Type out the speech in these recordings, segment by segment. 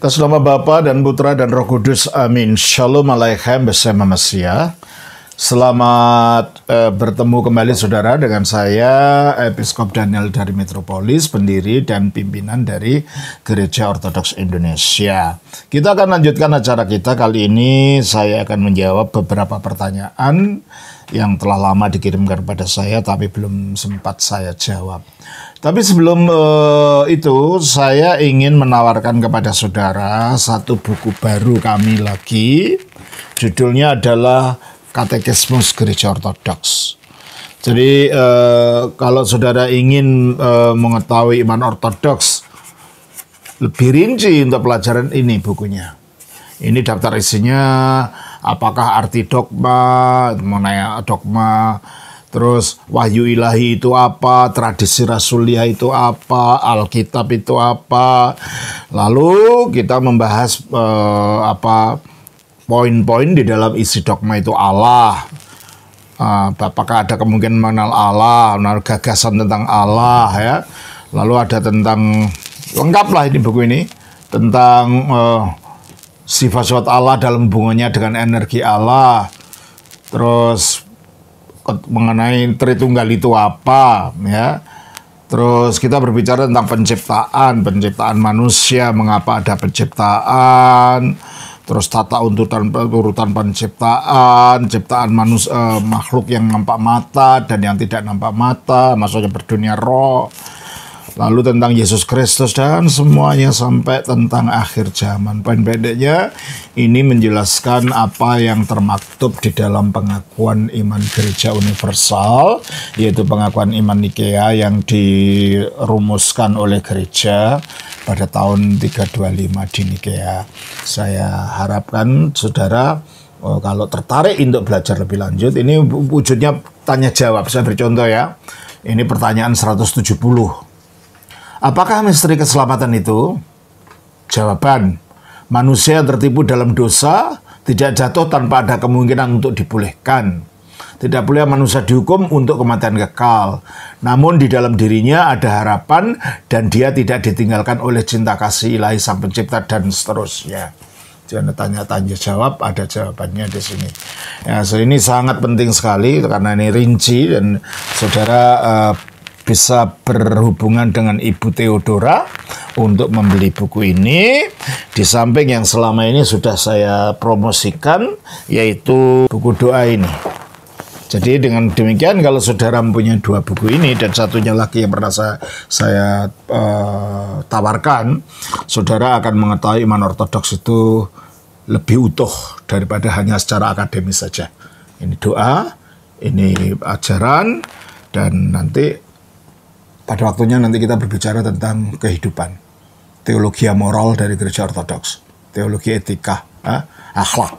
Atas nama Bapa dan Putra dan Roh Kudus, amin. Shalom Aleichem bersama Mesia. Selamat bertemu kembali saudara dengan saya, Episkop Daniel dari Metropolis, pendiri dan pimpinan dari Gereja Ortodoks Indonesia. Kita akan lanjutkan acara kita. Kali ini saya akan menjawab beberapa pertanyaan yang telah lama dikirimkan kepada saya tapi belum sempat saya jawab. Tapi sebelum itu, saya ingin menawarkan kepada saudara satu buku baru kami lagi. Judulnya adalah Katekismus Gereja Ortodoks. Jadi kalau saudara ingin mengetahui iman Ortodoks lebih rinci untuk pelajaran ini bukunya. Ini daftar isinya, apakah arti dogma, mengenai dogma, terus wahyu ilahi itu apa, tradisi rasuliah itu apa, Alkitab itu apa. Lalu kita membahas poin-poin di dalam isi dogma itu Allah. Apakah ada kemungkinan mengenal Allah, mengenal gagasan tentang Allah ya. Lalu ada tentang, lengkap lah ini buku ini, tentang sifat-sifat Allah dalam hubungannya dengan energi Allah. Terus mengenai Tritunggal itu apa ya. Terus kita berbicara tentang penciptaan manusia, mengapa ada penciptaan. Terus tata urutan penciptaan, ciptaan manusia, makhluk yang nampak mata dan yang tidak nampak mata, maksudnya berdunia roh. Lalu tentang Yesus Kristus dan semuanya sampai tentang akhir zaman. Poin pendeknya ini menjelaskan apa yang termaktub di dalam pengakuan iman gereja universal, yaitu pengakuan iman Nikea yang dirumuskan oleh gereja pada tahun 325 di Nikea. Saya harapkan saudara kalau tertarik untuk belajar lebih lanjut, ini wujudnya tanya jawab. Saya beri contoh ya. Ini pertanyaan 170. Apakah misteri keselamatan itu? Jawaban, manusia yang tertipu dalam dosa tidak jatuh tanpa ada kemungkinan untuk dipulihkan. Tidak boleh manusia dihukum untuk kematian kekal. Namun di dalam dirinya ada harapan dan dia tidak ditinggalkan oleh cinta kasih ilahi Sang Pencipta dan seterusnya. Jangan tanya jawab, ada jawabannya di sini. Ya, so ini sangat penting sekali karena ini rinci dan saudara bisa berhubungan dengan Ibu Theodora untuk membeli buku ini. Di samping yang selama ini sudah saya promosikan, yaitu buku doa ini. Jadi dengan demikian kalau saudara mempunyai dua buku ini dan satunya lagi yang pernah saya tawarkan, saudara akan mengetahui iman Ortodoks itu lebih utuh daripada hanya secara akademis saja. Ini doa, ini ajaran, dan nanti pada waktunya nanti kita berbicara tentang kehidupan, teologi moral dari gereja Ortodoks, teologi etika, akhlak.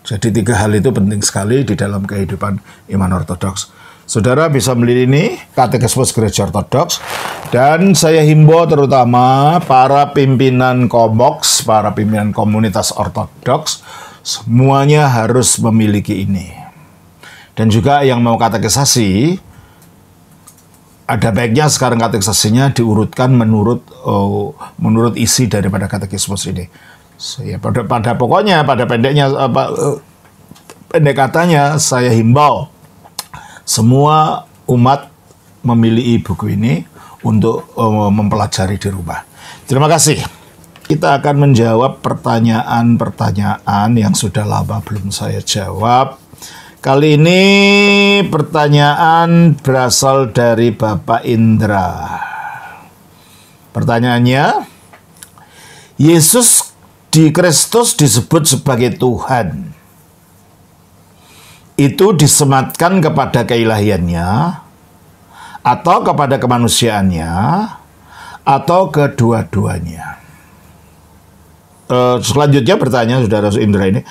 Jadi tiga hal itu penting sekali di dalam kehidupan iman Ortodoks. Saudara bisa beli ini, Katekismus Gereja Ortodoks, dan saya himbau terutama para pimpinan komoks, para pimpinan komunitas Ortodoks, semuanya harus memiliki ini. Dan juga yang mau katekisasi, ada baiknya sekarang katekisasinya diurutkan menurut isi daripada katekismus ini. Ya, pada pokoknya, pada pendek katanya, saya himbau semua umat memiliki buku ini untuk mempelajari di rumah. Terima kasih. Kita akan menjawab pertanyaan-pertanyaan yang sudah lama belum saya jawab. Kali ini pertanyaan berasal dari Bapak Indra. Pertanyaannya, Yesus di Kristus disebut sebagai Tuhan. Itu disematkan kepada keilahiannya, atau kepada kemanusiaannya, atau kedua-duanya? Selanjutnya bertanya saudara Indra ini,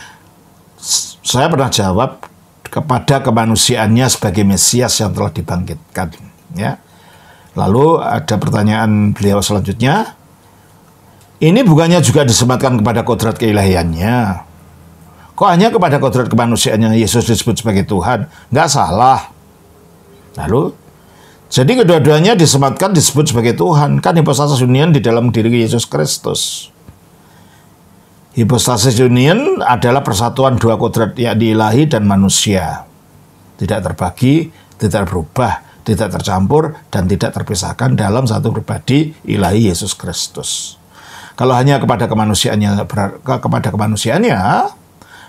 saya pernah jawab, kepada kemanusiaannya sebagai Mesias yang telah dibangkitkan. Ya. Lalu ada pertanyaan beliau selanjutnya, ini bukannya juga disematkan kepada kodrat keilahiannya? Kok hanya kepada kodrat kemanusiaannya Yesus disebut sebagai Tuhan? Nggak salah. Lalu, jadi kedua-duanya disematkan disebut sebagai Tuhan. Kan hipostasis union di dalam diri Yesus Kristus. Hypostasis union adalah persatuan dua kodrat, yakni ilahi dan manusia. Tidak terbagi, tidak berubah, tidak tercampur, dan tidak terpisahkan dalam satu pribadi ilahi Yesus Kristus. Kalau hanya kepada kemanusiaannya,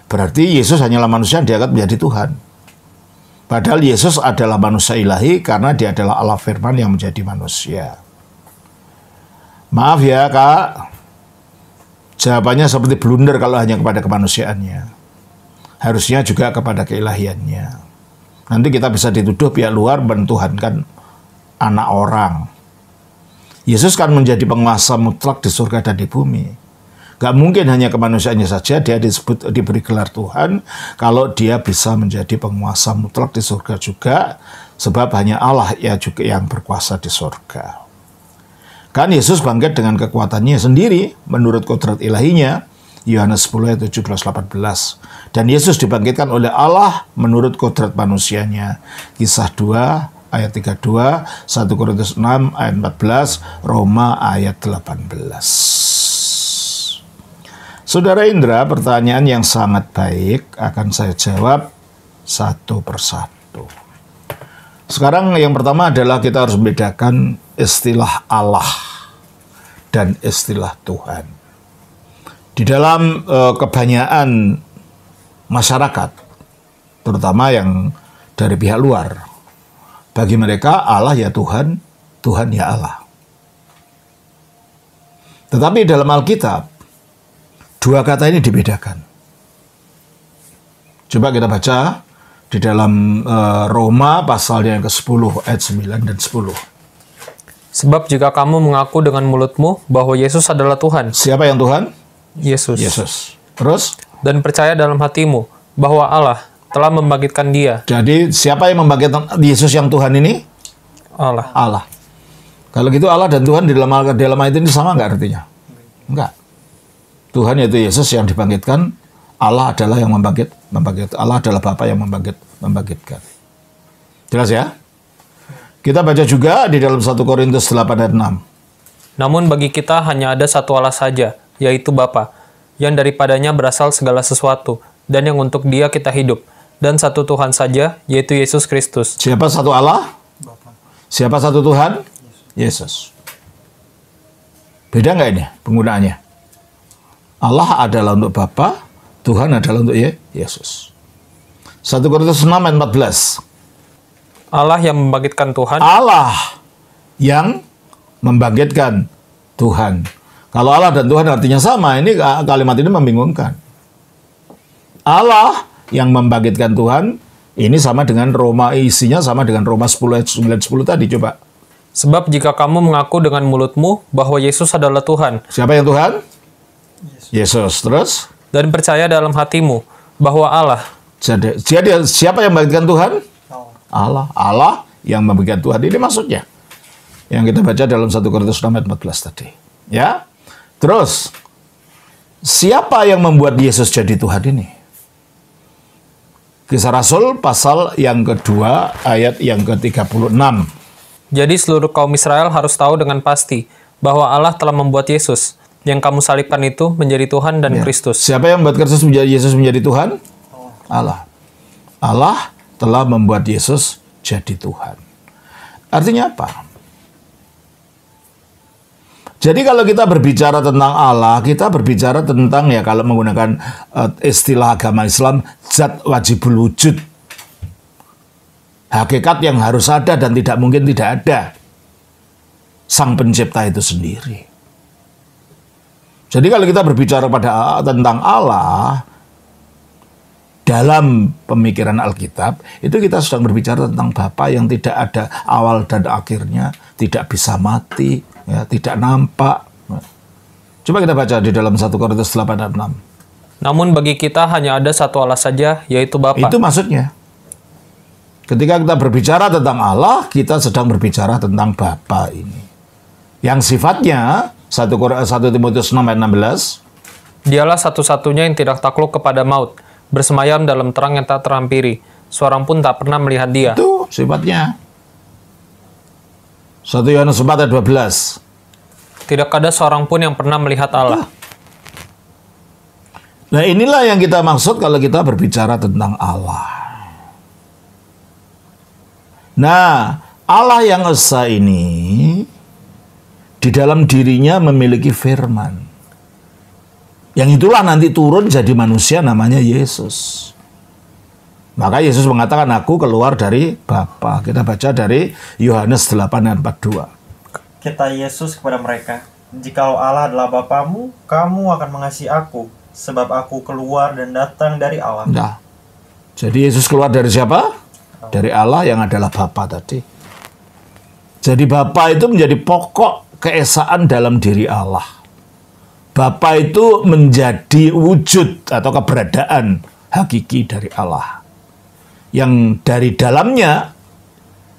berarti Yesus hanyalah manusia yang diangkat menjadi Tuhan. Padahal Yesus adalah manusia ilahi karena dia adalah Allah firman yang menjadi manusia. Maaf ya Kak, jawabannya seperti blunder kalau hanya kepada kemanusiaannya. Harusnya juga kepada keilahiannya. Nanti kita bisa dituduh pihak luar mentuhankan anak orang. Yesus kan menjadi penguasa mutlak di surga dan di bumi. Gak mungkin hanya kemanusiaannya saja dia diberi gelar Tuhan, kalau dia bisa menjadi penguasa mutlak di surga juga, sebab hanya Allah ya juga yang berkuasa di surga. Kan Yesus bangkit dengan kekuatannya sendiri menurut kodrat ilahinya, Yohanes 10 ayat 17-18. Dan Yesus dibangkitkan oleh Allah menurut kodrat manusianya. Kisah 2 ayat 32, 1 Korintus 6 ayat 14, Roma ayat 18. Saudara Indra, pertanyaan yang sangat baik akan saya jawab satu persatu. Sekarang yang pertama adalah kita harus membedakan istilah Allah dan istilah Tuhan. Di dalam kebanyakan masyarakat, terutama yang dari pihak luar, bagi mereka Allah ya Tuhan, Tuhan ya Allah. Tetapi dalam Alkitab, dua kata ini dibedakan. Coba kita baca di dalam Roma pasalnya yang ke-10 ayat 9 dan 10. Sebab jika kamu mengaku dengan mulutmu bahwa Yesus adalah Tuhan. Siapa yang Tuhan? Yesus. Yesus. Terus? Dan percaya dalam hatimu bahwa Allah telah membangkitkan dia. Jadi siapa yang membangkitkan Yesus yang Tuhan ini? Allah. Allah. Kalau gitu Allah dan Tuhan di dalam ayat ini sama nggak artinya? Enggak. Tuhan yaitu Yesus yang dibangkitkan, Allah adalah yang membangkit. Allah adalah Bapa yang membangkitkan. Jelas ya? Kita baca juga di dalam 1 Korintus 8 ayat 6. Namun bagi kita hanya ada satu Allah saja, yaitu Bapa, yang daripadanya berasal segala sesuatu, dan yang untuk dia kita hidup. Dan satu Tuhan saja, yaitu Yesus Kristus. Siapa satu Allah? Bapa. Siapa satu Tuhan? Yesus. Beda nggak ini penggunaannya? Allah adalah untuk Bapa, Tuhan adalah untuk Yesus. 1 Korintus 6 ayat 14. Allah yang membangkitkan Tuhan. Allah yang membangkitkan Tuhan. Kalau Allah dan Tuhan artinya sama, ini kalimat ini membingungkan. Allah yang membangkitkan Tuhan, ini sama dengan isinya sama dengan Roma 10 ayat 9 10 tadi, coba. Sebab jika kamu mengaku dengan mulutmu bahwa Yesus adalah Tuhan. Siapa yang Tuhan? Yesus. Terus? Dan percaya dalam hatimu bahwa Allah. Jadi siapa yang membangkitkan Tuhan? Allah. Allah yang membangkitkan Tuhan. Ini maksudnya. Yang kita baca dalam 1 Korintus 6 ayat 14 tadi. Ya. Terus, siapa yang membuat Yesus jadi Tuhan ini? Kisah Rasul pasal yang kedua ayat yang ke-36. Jadi seluruh kaum Israel harus tahu dengan pasti bahwa Allah telah membuat Yesus yang kamu salibkan itu menjadi Tuhan dan Kristus. Siapa yang membuat Yesus menjadi Tuhan? Allah. Allah telah membuat Yesus jadi Tuhan. Artinya apa? Jadi kalau kita berbicara tentang Allah, kita berbicara tentang ya kalau menggunakan istilah agama Islam, zat wajibul wujud. Hakikat yang harus ada dan tidak mungkin tidak ada. Sang pencipta itu sendiri. Jadi kalau kita berbicara tentang Allah, dalam pemikiran Alkitab, itu kita sedang berbicara tentang Bapa yang tidak ada awal dan akhirnya, tidak bisa mati, ya, tidak nampak. Coba kita baca di dalam 1 Korintus 8 dan 6. Namun bagi kita hanya ada satu Allah saja, yaitu Bapa. Itu maksudnya. Ketika kita berbicara tentang Allah, kita sedang berbicara tentang Bapa ini. Yang sifatnya, 1 Timotius 6 ayat 16. Dialah satu-satunya yang tidak takluk kepada maut, bersemayam dalam terang yang tak terampiri. Seorang pun tak pernah melihat dia. Itu sifatnya. 1 Yohanes 4 ayat 12. Tidak ada seorang pun yang pernah melihat Allah. Nah, inilah yang kita maksud kalau kita berbicara tentang Allah. Nah, Allah yang esa ini di dalam dirinya memiliki firman. Yang itulah nanti turun jadi manusia namanya Yesus. Maka Yesus mengatakan, aku keluar dari Bapa. Kita baca dari Yohanes 8 ayat 42. Kata Yesus kepada mereka, "Jikalau Allah adalah Bapamu, kamu akan mengasihi aku, sebab aku keluar dan datang dari Allah." Nah, jadi Yesus keluar dari siapa? Dari Allah yang adalah Bapa tadi. Jadi Bapa itu menjadi pokok keesaan dalam diri Allah. Bapa itu menjadi wujud atau keberadaan hakiki dari Allah. Yang dari dalamnya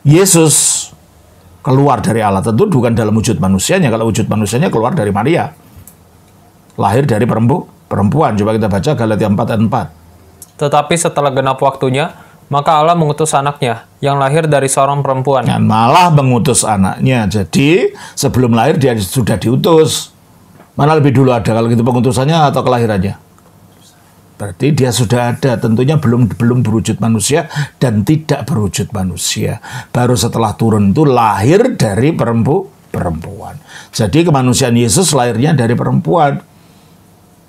Yesus keluar dari Allah. Tentu bukan dalam wujud manusianya. Kalau wujud manusianya keluar dari Maria. Lahir dari perempuan. Coba kita baca Galatia 4 ayat 4. Tetapi setelah genap waktunya, maka Allah mengutus anaknya, yang lahir dari seorang perempuan. Dan malah mengutus anaknya. Jadi sebelum lahir dia sudah diutus. Mana lebih dulu ada kalau gitu pengutusannya atau kelahirannya? Berarti dia sudah ada, tentunya belum berwujud manusia dan tidak berwujud manusia. Baru setelah turun itu lahir dari perempuan. Jadi kemanusiaan Yesus lahirnya dari perempuan.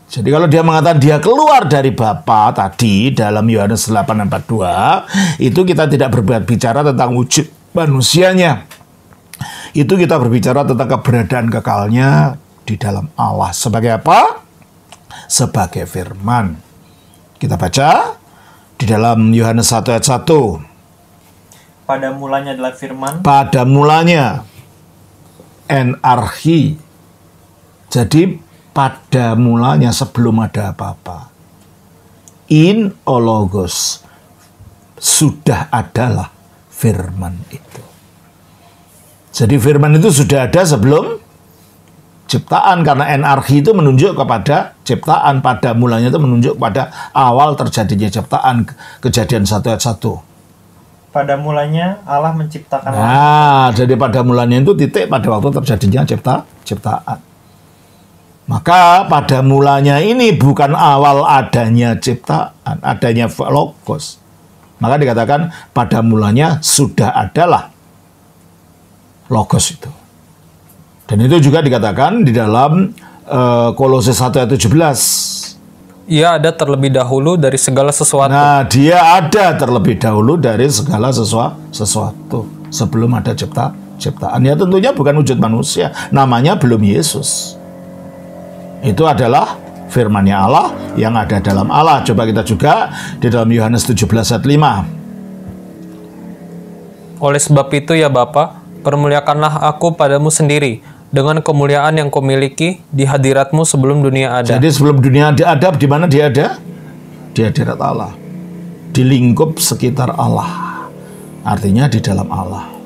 Jadi kalau dia mengatakan dia keluar dari Bapa tadi dalam Yohanes 8:42, itu kita tidak berbicara tentang wujud manusianya. Itu kita berbicara tentang keberadaan kekalnya di dalam Allah. Sebagai apa? Sebagai firman. Kita baca di dalam Yohanes 1 ayat 1. Pada mulanya adalah firman. Pada mulanya NRH. Jadi pada mulanya sebelum ada apa-apa. In ologos. Sudah adalah firman itu. Jadi firman itu sudah ada sebelum ciptaan, karena NRH itu menunjuk kepada ciptaan. Pada mulanya itu menunjuk pada awal terjadinya ciptaan. Kejadian 1 ayat 1. Pada mulanya Allah menciptakan. Nah, jadi pada mulanya itu titik pada waktu terjadinya ciptaan. Maka pada mulanya ini bukan awal adanya ciptaan, adanya logos. Maka dikatakan pada mulanya sudah adalah logos itu. Dan itu juga dikatakan di dalam Kolose 1 ayat 17. Ia ada terlebih dahulu dari segala sesuatu. Nah, dia ada terlebih dahulu dari segala sesuatu. Sebelum ada ciptaan. Ya tentunya bukan wujud manusia. Namanya belum Yesus. Itu adalah firman-Nya Allah yang ada dalam Allah. Coba kita juga di dalam Yohanes 17 ayat 5. Oleh sebab itu ya Bapa, permuliakanlah aku padamu sendiri, dengan kemuliaan yang kumiliki di hadiratmu sebelum dunia ada. Jadi sebelum dunia ada, di mana dia ada? Di hadirat Allah. Di lingkup sekitar Allah. Artinya di dalam Allah.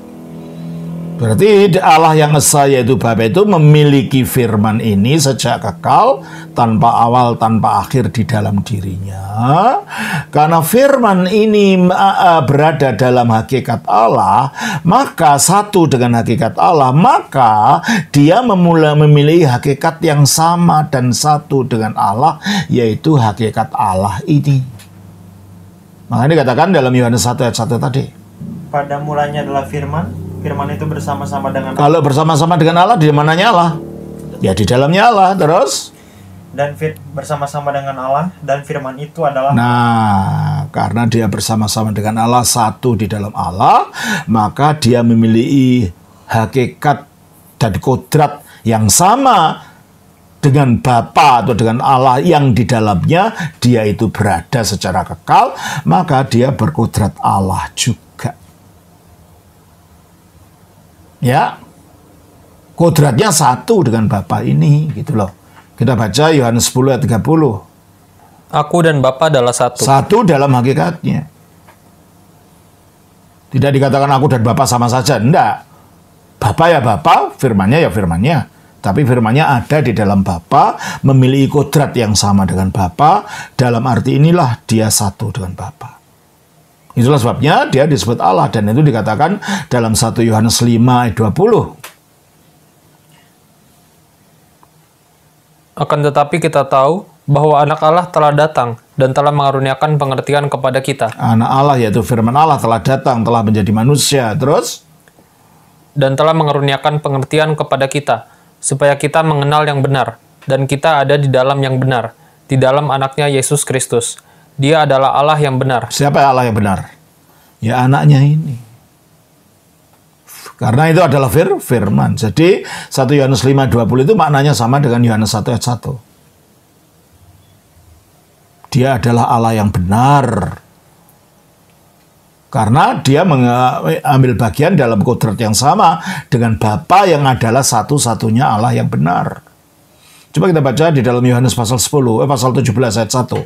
Berarti Allah yang esa yaitu Bapa itu memiliki firman ini sejak kekal, tanpa awal, tanpa akhir di dalam dirinya. Karena firman ini berada dalam hakikat Allah, maka satu dengan hakikat Allah, maka dia memiliki hakikat yang sama dan satu dengan Allah, yaitu hakikat Allah ini. Makanya dikatakan dalam Yohanes 1 ayat 1 tadi. Pada mulanya adalah firman. Firman itu bersama-sama dengan Allah. Kalau bersama-sama dengan Allah, di mananya Allah? Ya di dalamnya Allah. Terus? Dan bersama-sama dengan Allah, dan firman itu adalah. Nah, karena dia bersama-sama dengan Allah, satu di dalam Allah, maka dia memiliki hakikat dan kodrat yang sama dengan Bapa atau dengan Allah yang di dalamnya dia itu berada secara kekal, maka dia berkodrat Allah juga. Ya, kodratnya satu dengan Bapa ini, gitu loh. Kita baca Yohanes 10 ayat 30. Aku dan Bapa adalah satu. Satu dalam hakikatnya. Tidak dikatakan aku dan Bapa sama saja, enggak. Bapa ya Bapa, firmannya ya firmannya. Tapi firmannya ada di dalam Bapa, memiliki kodrat yang sama dengan Bapa. Dalam arti inilah dia satu dengan Bapa. Itulah sebabnya dia disebut Allah, dan itu dikatakan dalam 1 Yohanes 5 ayat 20. Akan tetapi kita tahu bahwa anak Allah telah datang dan telah mengaruniakan pengertian kepada kita. Anak Allah yaitu firman Allah telah datang, telah menjadi manusia. Terus? Dan telah mengaruniakan pengertian kepada kita, supaya kita mengenal yang benar, dan kita ada di dalam yang benar, di dalam anaknya Yesus Kristus. Dia adalah Allah yang benar. Siapa Allah yang benar? Ya anaknya ini. Karena itu adalah firman. Jadi 1 Yohanes 5:20 itu maknanya sama dengan Yohanes 1 ayat 1. Dia adalah Allah yang benar. Karena dia mengambil bagian dalam kodrat yang sama dengan Bapa yang adalah satu-satunya Allah yang benar. Coba kita baca di dalam Yohanes pasal 17 ayat 1.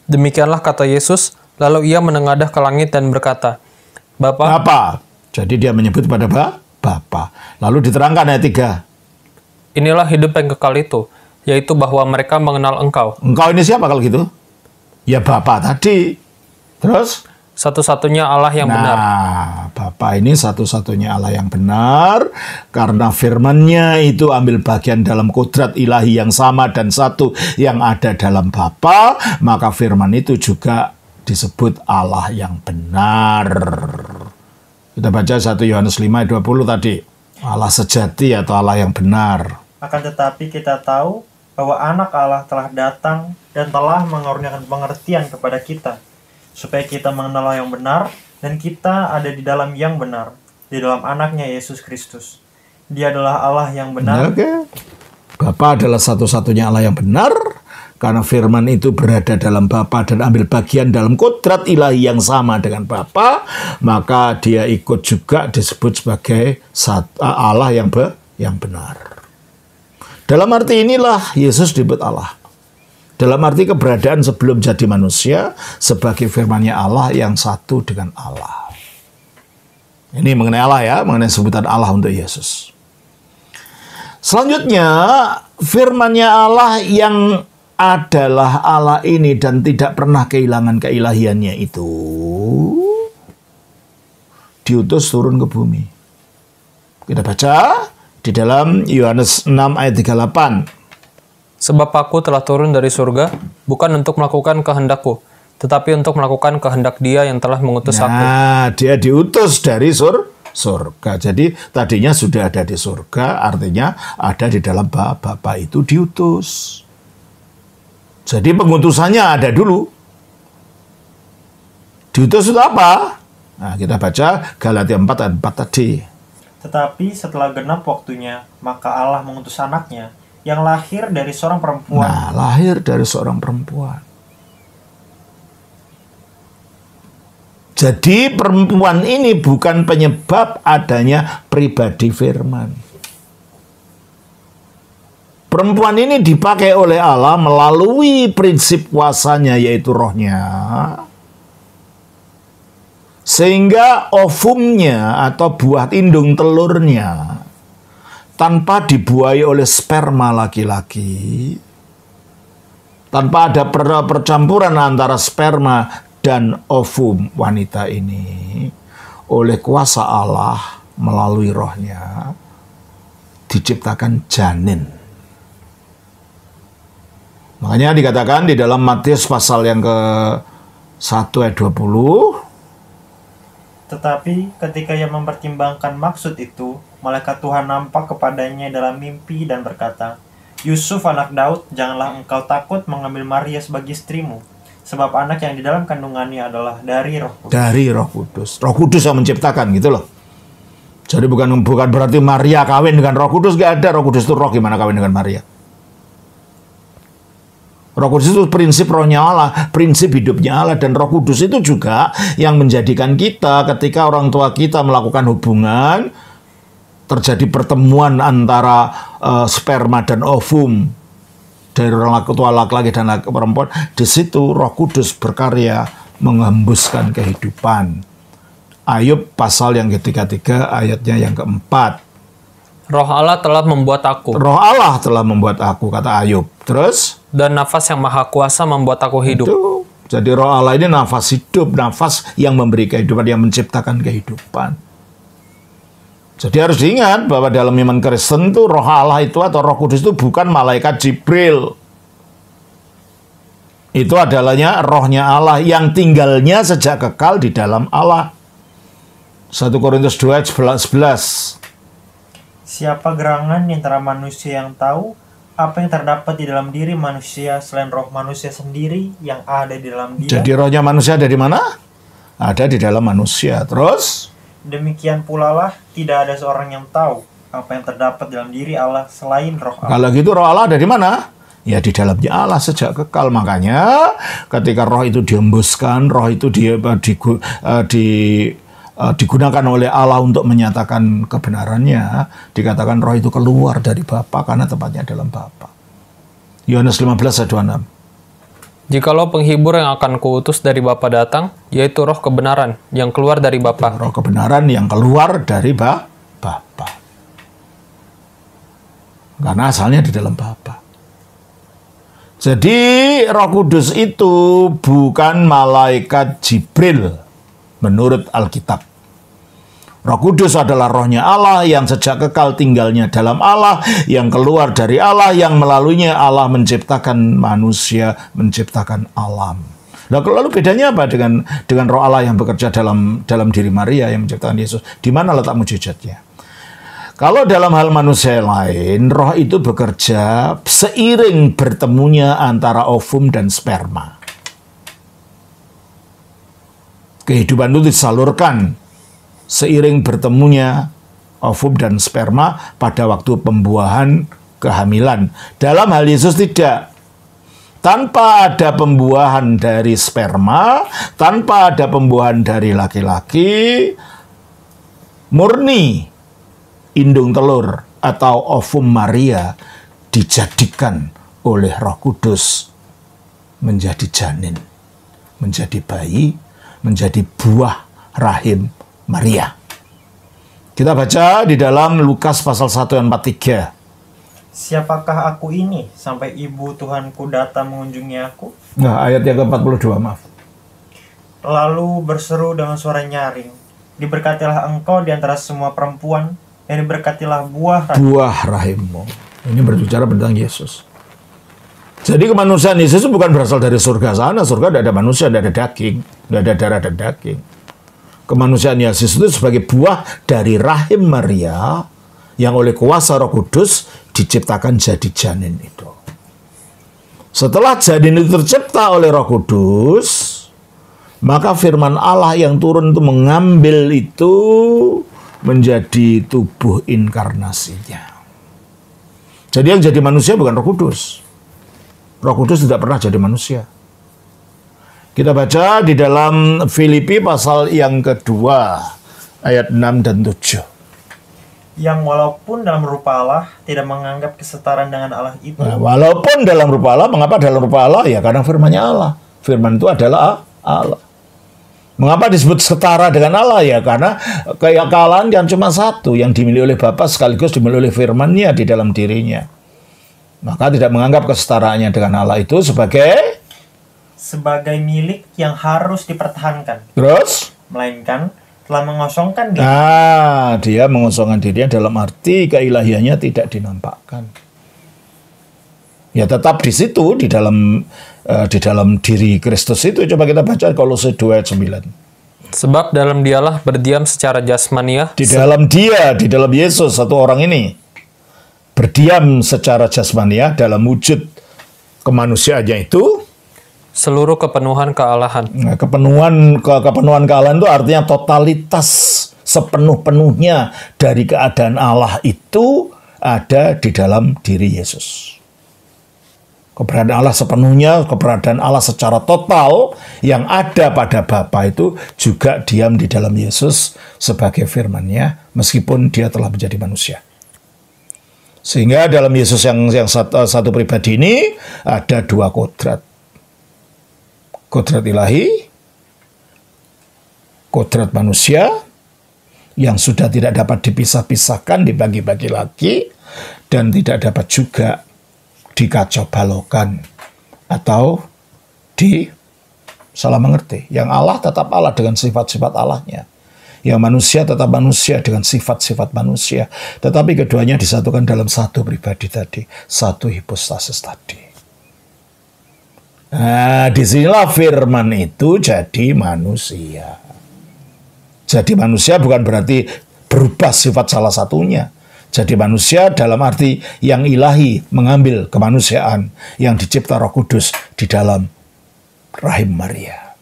Demikianlah kata Yesus, lalu ia menengadah ke langit dan berkata, Bapa. Jadi dia menyebut pada Bapa. Lalu diterangkan ayat 3. Inilah hidup yang kekal itu, yaitu bahwa mereka mengenal Engkau. Engkau ini siapa kalau gitu? Ya Bapa tadi. Terus? Satu-satunya Allah yang benar. Bapa ini satu-satunya Allah yang benar. Karena firman-Nya itu ambil bagian dalam kodrat ilahi yang sama dan satu yang ada dalam Bapa, maka firman itu juga disebut Allah yang benar. Kita baca 1 Yohanes 5:20 tadi. Allah sejati atau Allah yang benar. Akan tetapi kita tahu bahwa anak Allah telah datang dan telah mengaruniakan pengertian kepada kita, supaya kita mengenal Allah yang benar, dan kita ada di dalam yang benar, di dalam anaknya Yesus Kristus. Dia adalah Allah yang benar. Oke. Bapa adalah satu-satunya Allah yang benar, karena firman itu berada dalam Bapa dan ambil bagian dalam kodrat ilahi yang sama dengan Bapa, maka dia ikut juga disebut sebagai Allah yang benar. Dalam arti inilah Yesus disebut Allah. Dalam arti keberadaan sebelum jadi manusia sebagai firman-Nya Allah yang satu dengan Allah. Ini mengenai Allah ya, mengenai sebutan Allah untuk Yesus. Selanjutnya, firman-Nya Allah yang adalah Allah ini dan tidak pernah kehilangan keilahiannya itu diutus turun ke bumi. Kita baca di dalam Yohanes 6 ayat 38. Sebab aku telah turun dari surga, bukan untuk melakukan kehendakku, tetapi untuk melakukan kehendak Dia yang telah mengutus aku. Nah, dia diutus dari surga. Jadi tadinya sudah ada di surga, artinya ada di dalam Bapa itu diutus. Jadi pengutusannya ada dulu. Diutus itu apa? Nah, kita baca Galatia 4 ayat 4 tadi. Tetapi setelah genap waktunya, maka Allah mengutus anaknya, yang lahir dari seorang perempuan. Nah, lahir dari seorang perempuan. Jadi perempuan ini bukan penyebab adanya pribadi firman. Perempuan ini dipakai oleh Allah melalui prinsip kuasanya, yaitu rohnya. Sehingga ovumnya atau buah indung telurnya tanpa dibuai oleh sperma laki-laki, tanpa ada percampuran antara sperma dan ovum wanita ini, oleh kuasa Allah melalui rohnya diciptakan janin. Makanya dikatakan di dalam Matius pasal yang ke-1 ayat 20, tetapi ketika ia mempertimbangkan maksud itu, malaikat Tuhan nampak kepadanya dalam mimpi dan berkata, Yusuf anak Daud, janganlah engkau takut mengambil Maria sebagai istrimu, sebab anak yang di dalam kandungannya adalah dari Roh Kudus. Dari Roh Kudus. Roh Kudus yang menciptakan gitu loh. Jadi bukan berarti Maria kawin dengan Roh Kudus, gak ada. Roh Kudus itu roh, gimana kawin dengan Maria? Roh Kudus itu prinsip rohnya Allah, prinsip hidupnya Allah, dan Roh Kudus itu juga yang menjadikan kita ketika orang tua kita melakukan hubungan, terjadi pertemuan antara sperma dan ovum dari orang tua laki-laki dan perempuan, di situ Roh Kudus berkarya menghembuskan kehidupan. Ayub pasal yang ketiga ayatnya yang keempat. Roh Allah telah membuat aku. Roh Allah telah membuat aku, kata Ayub. Terus? Dan nafas yang maha kuasa membuat aku hidup. Itu. Jadi roh Allah ini nafas hidup, nafas yang memberi kehidupan, yang menciptakan kehidupan. Jadi harus diingat bahwa dalam iman Kristen itu roh Allah itu atau Roh Kudus itu bukan malaikat Jibril. Itu adalahnya rohnya Allah yang tinggalnya sejak kekal di dalam Allah. 1 Korintus 2 ayat 11. Siapa gerangan di antara manusia yang tahu apa yang terdapat di dalam diri manusia selain roh manusia sendiri yang ada di dalam dia? Jadi rohnya manusia ada di mana? Ada di dalam manusia. Terus? Demikian pula lah tidak ada seorang yang tahu apa yang terdapat dalam diri Allah selain roh Allah. Kalau gitu roh Allah ada di mana? Ya di dalamnya Allah sejak kekal. Makanya ketika roh itu dihembuskan, roh itu digunakan oleh Allah untuk menyatakan kebenarannya, dikatakan roh itu keluar dari Bapa karena tempatnya dalam Bapa. Yohanes 15 ayat 26. Jikalau penghibur yang akan kuutus dari Bapa datang, yaitu roh kebenaran yang keluar dari Bapa. Roh kebenaran yang keluar dari Bapa. Karena asalnya di dalam Bapa. Jadi Roh Kudus itu bukan malaikat Jibril menurut Alkitab. Roh Kudus adalah rohnya Allah yang sejak kekal tinggalnya dalam Allah, yang keluar dari Allah, yang melaluinya Allah menciptakan manusia, menciptakan alam. Lalu bedanya apa dengan roh Allah yang bekerja dalam diri Maria yang menciptakan Yesus? Di mana letak mujizatnya? Kalau dalam hal manusia lain, roh itu bekerja seiring bertemunya antara ovum dan sperma. Kehidupan itu disalurkan seiring bertemunya ovum dan sperma pada waktu pembuahan kehamilan. Dalam hal Yesus tidak. Tanpa ada pembuahan dari sperma, tanpa ada pembuahan dari laki-laki, murni indung telur atau ovum Maria dijadikan oleh Roh Kudus menjadi janin, menjadi bayi, menjadi buah rahim Maria. Kita baca di dalam Lukas pasal 1 ayat 43. Siapakah aku ini sampai ibu Tuhanku datang mengunjungi aku? Nah, ayat yang ke-42, maaf. Lalu berseru dengan suara nyaring, diberkatilah engkau di antara semua perempuan, dan diberkatilah buah rahimmu. Ini berbicara tentang Yesus. Jadi kemanusiaan Yesus itu bukan berasal dari surga sana. Surga tidak ada manusia, tidak ada daging, tidak ada darah dan daging. Kemanusiaan Yesus itu sebagai buah dari rahim Maria yang oleh kuasa Roh Kudus diciptakan jadi janin itu. Setelah janin itu tercipta oleh Roh Kudus, maka firman Allah yang turun itu mengambil itu menjadi tubuh inkarnasinya. Jadi yang jadi manusia bukan Roh Kudus. Roh Kudus tidak pernah jadi manusia. Kita baca di dalam Filipi pasal yang kedua, ayat 6 dan 7. Yang walaupun dalam rupa Allah, tidak menganggap kesetaraan dengan Allah itu. Nah, walaupun dalam rupa Allah, mengapa dalam rupa Allah? Ya karena firman-Nya Allah. Firman itu adalah Allah. Mengapa disebut setara dengan Allah? Ya karena keakalan yang cuma satu, yang dimiliki oleh Bapa sekaligus dimiliki oleh firman-Nya di dalam dirinya. Maka tidak menganggap kesetaraannya dengan Allah itu sebagai milik yang harus dipertahankan. Terus? Melainkan telah mengosongkan diri. Nah, dia mengosongkan dirinya dalam arti keilahiannya tidak dinampakkan. Ya tetap di situ, di dalam diri Kristus itu. Coba kita baca Kolose 2 ayat 9. Sebab dalam dialah berdiam secara jasmaniah. Di dalam dia, di dalam Yesus, satu orang ini berdiam secara jasmaniah dalam wujud kemanusiaannya itu seluruh kepenuhan kealahan. Nah, kepenuhan kealahan itu artinya totalitas sepenuh-penuhnya dari keadaan Allah itu ada di dalam diri Yesus. Keberadaan Allah sepenuhnya, keberadaan Allah secara total yang ada pada Bapa itu juga diam di dalam Yesus sebagai firman-Nya meskipun dia telah menjadi manusia. Sehingga dalam Yesus yang satu pribadi ini ada dua kodrat. Kodrat ilahi, kodrat manusia yang sudah tidak dapat dipisah-pisahkan, dibagi-bagi lagi, dan tidak dapat juga dikacau balaukan atau salah mengerti. Yang Allah tetap Allah dengan sifat-sifat Allahnya. Yang manusia tetap manusia dengan sifat-sifat manusia. Tetapi keduanya disatukan dalam satu pribadi tadi, satu hipostasis tadi. Nah, disinilah firman itu jadi manusia. Jadi manusia bukan berarti berubah sifat salah satunya. Jadi manusia dalam arti yang ilahi, mengambil kemanusiaan yang dicipta Roh Kudus di dalam rahim Maria.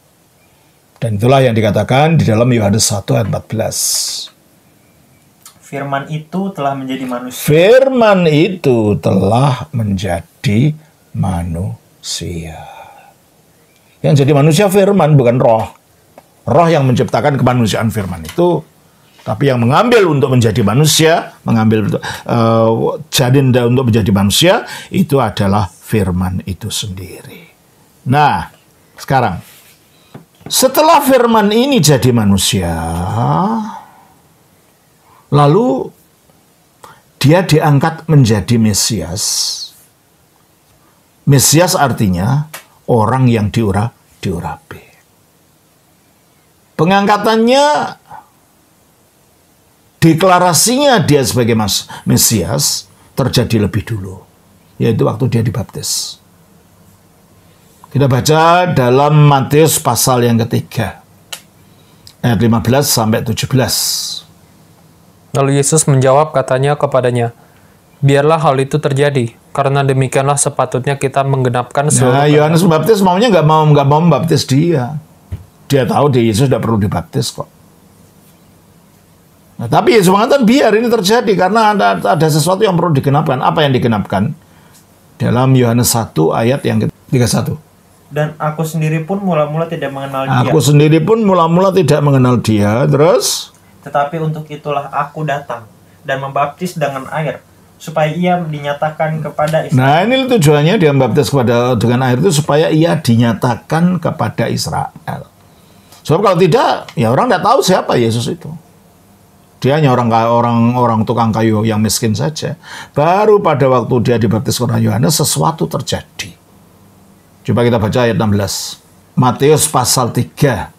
Dan itulah yang dikatakan di dalam Yohanes 1 ayat 14. Firman itu telah menjadi manusia. Firman itu telah menjadi manusia. Yang jadi manusia firman, bukan roh. Roh yang menciptakan kemanusiaan firman itu, tapi yang mengambil untuk menjadi manusia, mengambil janin untuk menjadi manusia, itu adalah firman itu sendiri. Nah, sekarang, setelah firman ini jadi manusia, lalu dia diangkat menjadi Mesias. Mesias artinya orang yang diurapi. Pengangkatannya, deklarasinya dia sebagai Mesias terjadi lebih dulu, yaitu waktu dia dibaptis. Kita baca dalam Matius pasal yang ketiga, ayat 15 sampai 17. Lalu Yesus menjawab katanya kepadanya, biarlah hal itu terjadi, karena demikianlah sepatutnya kita menggenapkan seluruh. Nah, Yohanes Pembaptis maunya nggak mau membaptis dia. Dia tahu Yesus tidak perlu dibaptis kok. Nah, tapi Yesus mengatakan biar ini terjadi karena ada sesuatu yang perlu digenapkan. Apa yang digenapkan? Dalam Yohanes 1 ayat yang ke-31. Dan aku sendiri pun mula-mula tidak mengenal dia. Aku sendiri pun mula-mula tidak mengenal dia. Terus? Tetapi untuk itulah aku datang dan membaptis dengan air, supaya ia dinyatakan kepada Israel. Nah, ini tujuannya dia membaptis dengan air itu supaya ia dinyatakan kepada Israel. Sebab kalau tidak, ya orang tidak tahu siapa Yesus itu. Dia hanya orang tukang kayu yang miskin saja. Baru pada waktu dia dibaptis oleh Yohanes, sesuatu terjadi. Coba kita baca ayat 16. Matius pasal 3.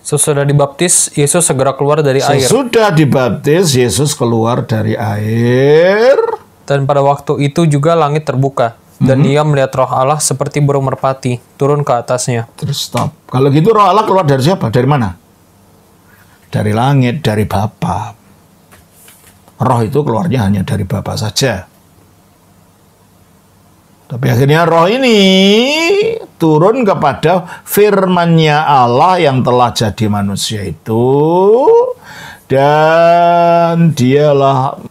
Sesudah dibaptis, Yesus segera keluar dari air. Sesudah dibaptis, Yesus keluar dari air. Dan pada waktu itu juga langit terbuka. Dan dia melihat roh Allah seperti burung merpati turun ke atasnya. Terus stop. Kalau gitu roh Allah keluar dari siapa? Dari mana? Dari langit, dari Bapa. Roh itu keluarnya hanya dari Bapa saja. Tapi akhirnya roh ini turun kepada firman-Nya Allah yang telah jadi manusia itu. Dan dialah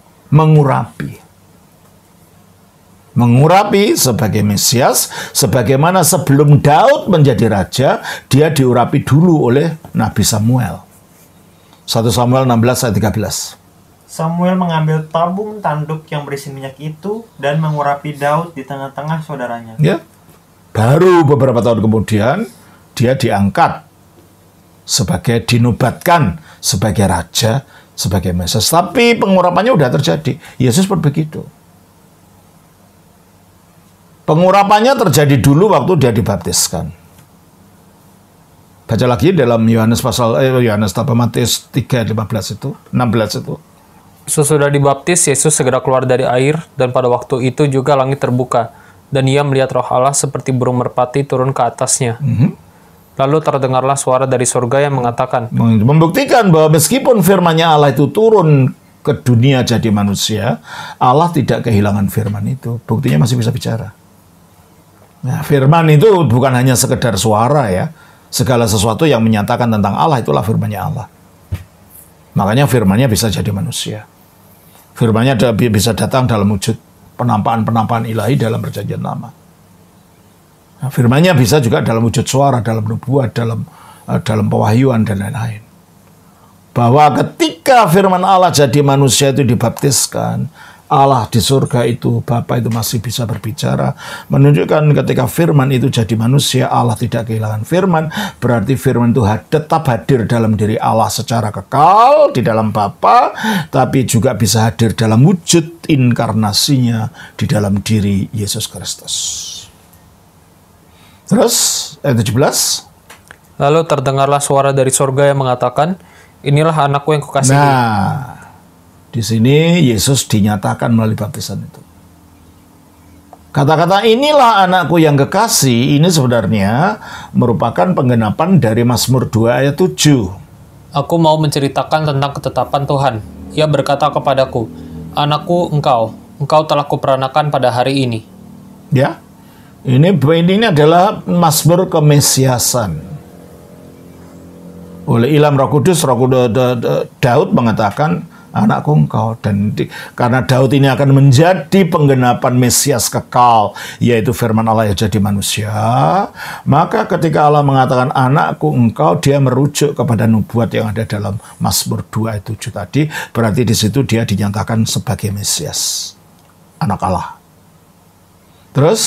mengurapi sebagai Mesias, sebagaimana sebelum Daud menjadi raja, dia diurapi dulu oleh Nabi Samuel. 1 Samuel 16 ayat 13. Samuel mengambil tabung tanduk yang berisi minyak itu dan mengurapi Daud di tengah-tengah saudaranya. Ya. Baru beberapa tahun kemudian, dia diangkat dinobatkan sebagai raja, sebagai Mesias. Tapi pengurapannya sudah terjadi. Yesus pun begitu. Pengurapannya terjadi dulu waktu dia dibaptiskan. Baca lagi dalam Matius 3 ayat 15 itu, 16 itu. Sesudah dibaptis, Yesus segera keluar dari air, dan pada waktu itu juga langit terbuka, dan ia melihat roh Allah seperti burung merpati turun ke atasnya. Lalu terdengarlah suara dari surga yang mengatakan, membuktikan bahwa meskipun firman-Nya Allah itu turun ke dunia jadi manusia, Allah tidak kehilangan firman itu. Buktinya masih bisa bicara. Nah, firman itu bukan hanya sekedar suara ya. Segala sesuatu yang menyatakan tentang Allah itulah firman-Nya Allah. Makanya firman-Nya bisa jadi manusia. Firman-Nya bisa datang dalam wujud penampakan-penampakan ilahi dalam perjanjian lama. Nah, firman-Nya bisa juga dalam wujud suara, dalam nubuat, dalam pewahyuan dan lain-lain. Bahwa ketika firman Allah jadi manusia itu dibaptiskan, Allah di surga itu, Bapa itu masih bisa berbicara. Menunjukkan ketika firman itu jadi manusia, Allah tidak kehilangan firman. Berarti firman itu tetap hadir dalam diri Allah secara kekal di dalam Bapa, tapi juga bisa hadir dalam wujud inkarnasinya di dalam diri Yesus Kristus. Terus, ayat 17. Lalu terdengarlah suara dari surga yang mengatakan, inilah anakku yang kukasihi. Nah, di sini Yesus dinyatakan melalui baptisan itu. Kata-kata inilah anakku yang kekasih ini sebenarnya merupakan penggenapan dari Mazmur 2 ayat 7. Aku mau menceritakan tentang ketetapan Tuhan. Ia berkata kepadaku, anakku engkau telah kuperanakan pada hari ini. Ya, ini adalah Mazmur kemesiasan. Oleh ilham Roh Kudus, Daud mengatakan, anakku engkau. Dan karena Daud ini akan menjadi penggenapan Mesias kekal, yaitu firman Allah yang jadi manusia, maka ketika Allah mengatakan anakku engkau, dia merujuk kepada nubuat yang ada dalam Mazmur 2 ayat 7 tadi. Berarti di situ dia dinyatakan sebagai Mesias, anak Allah. Terus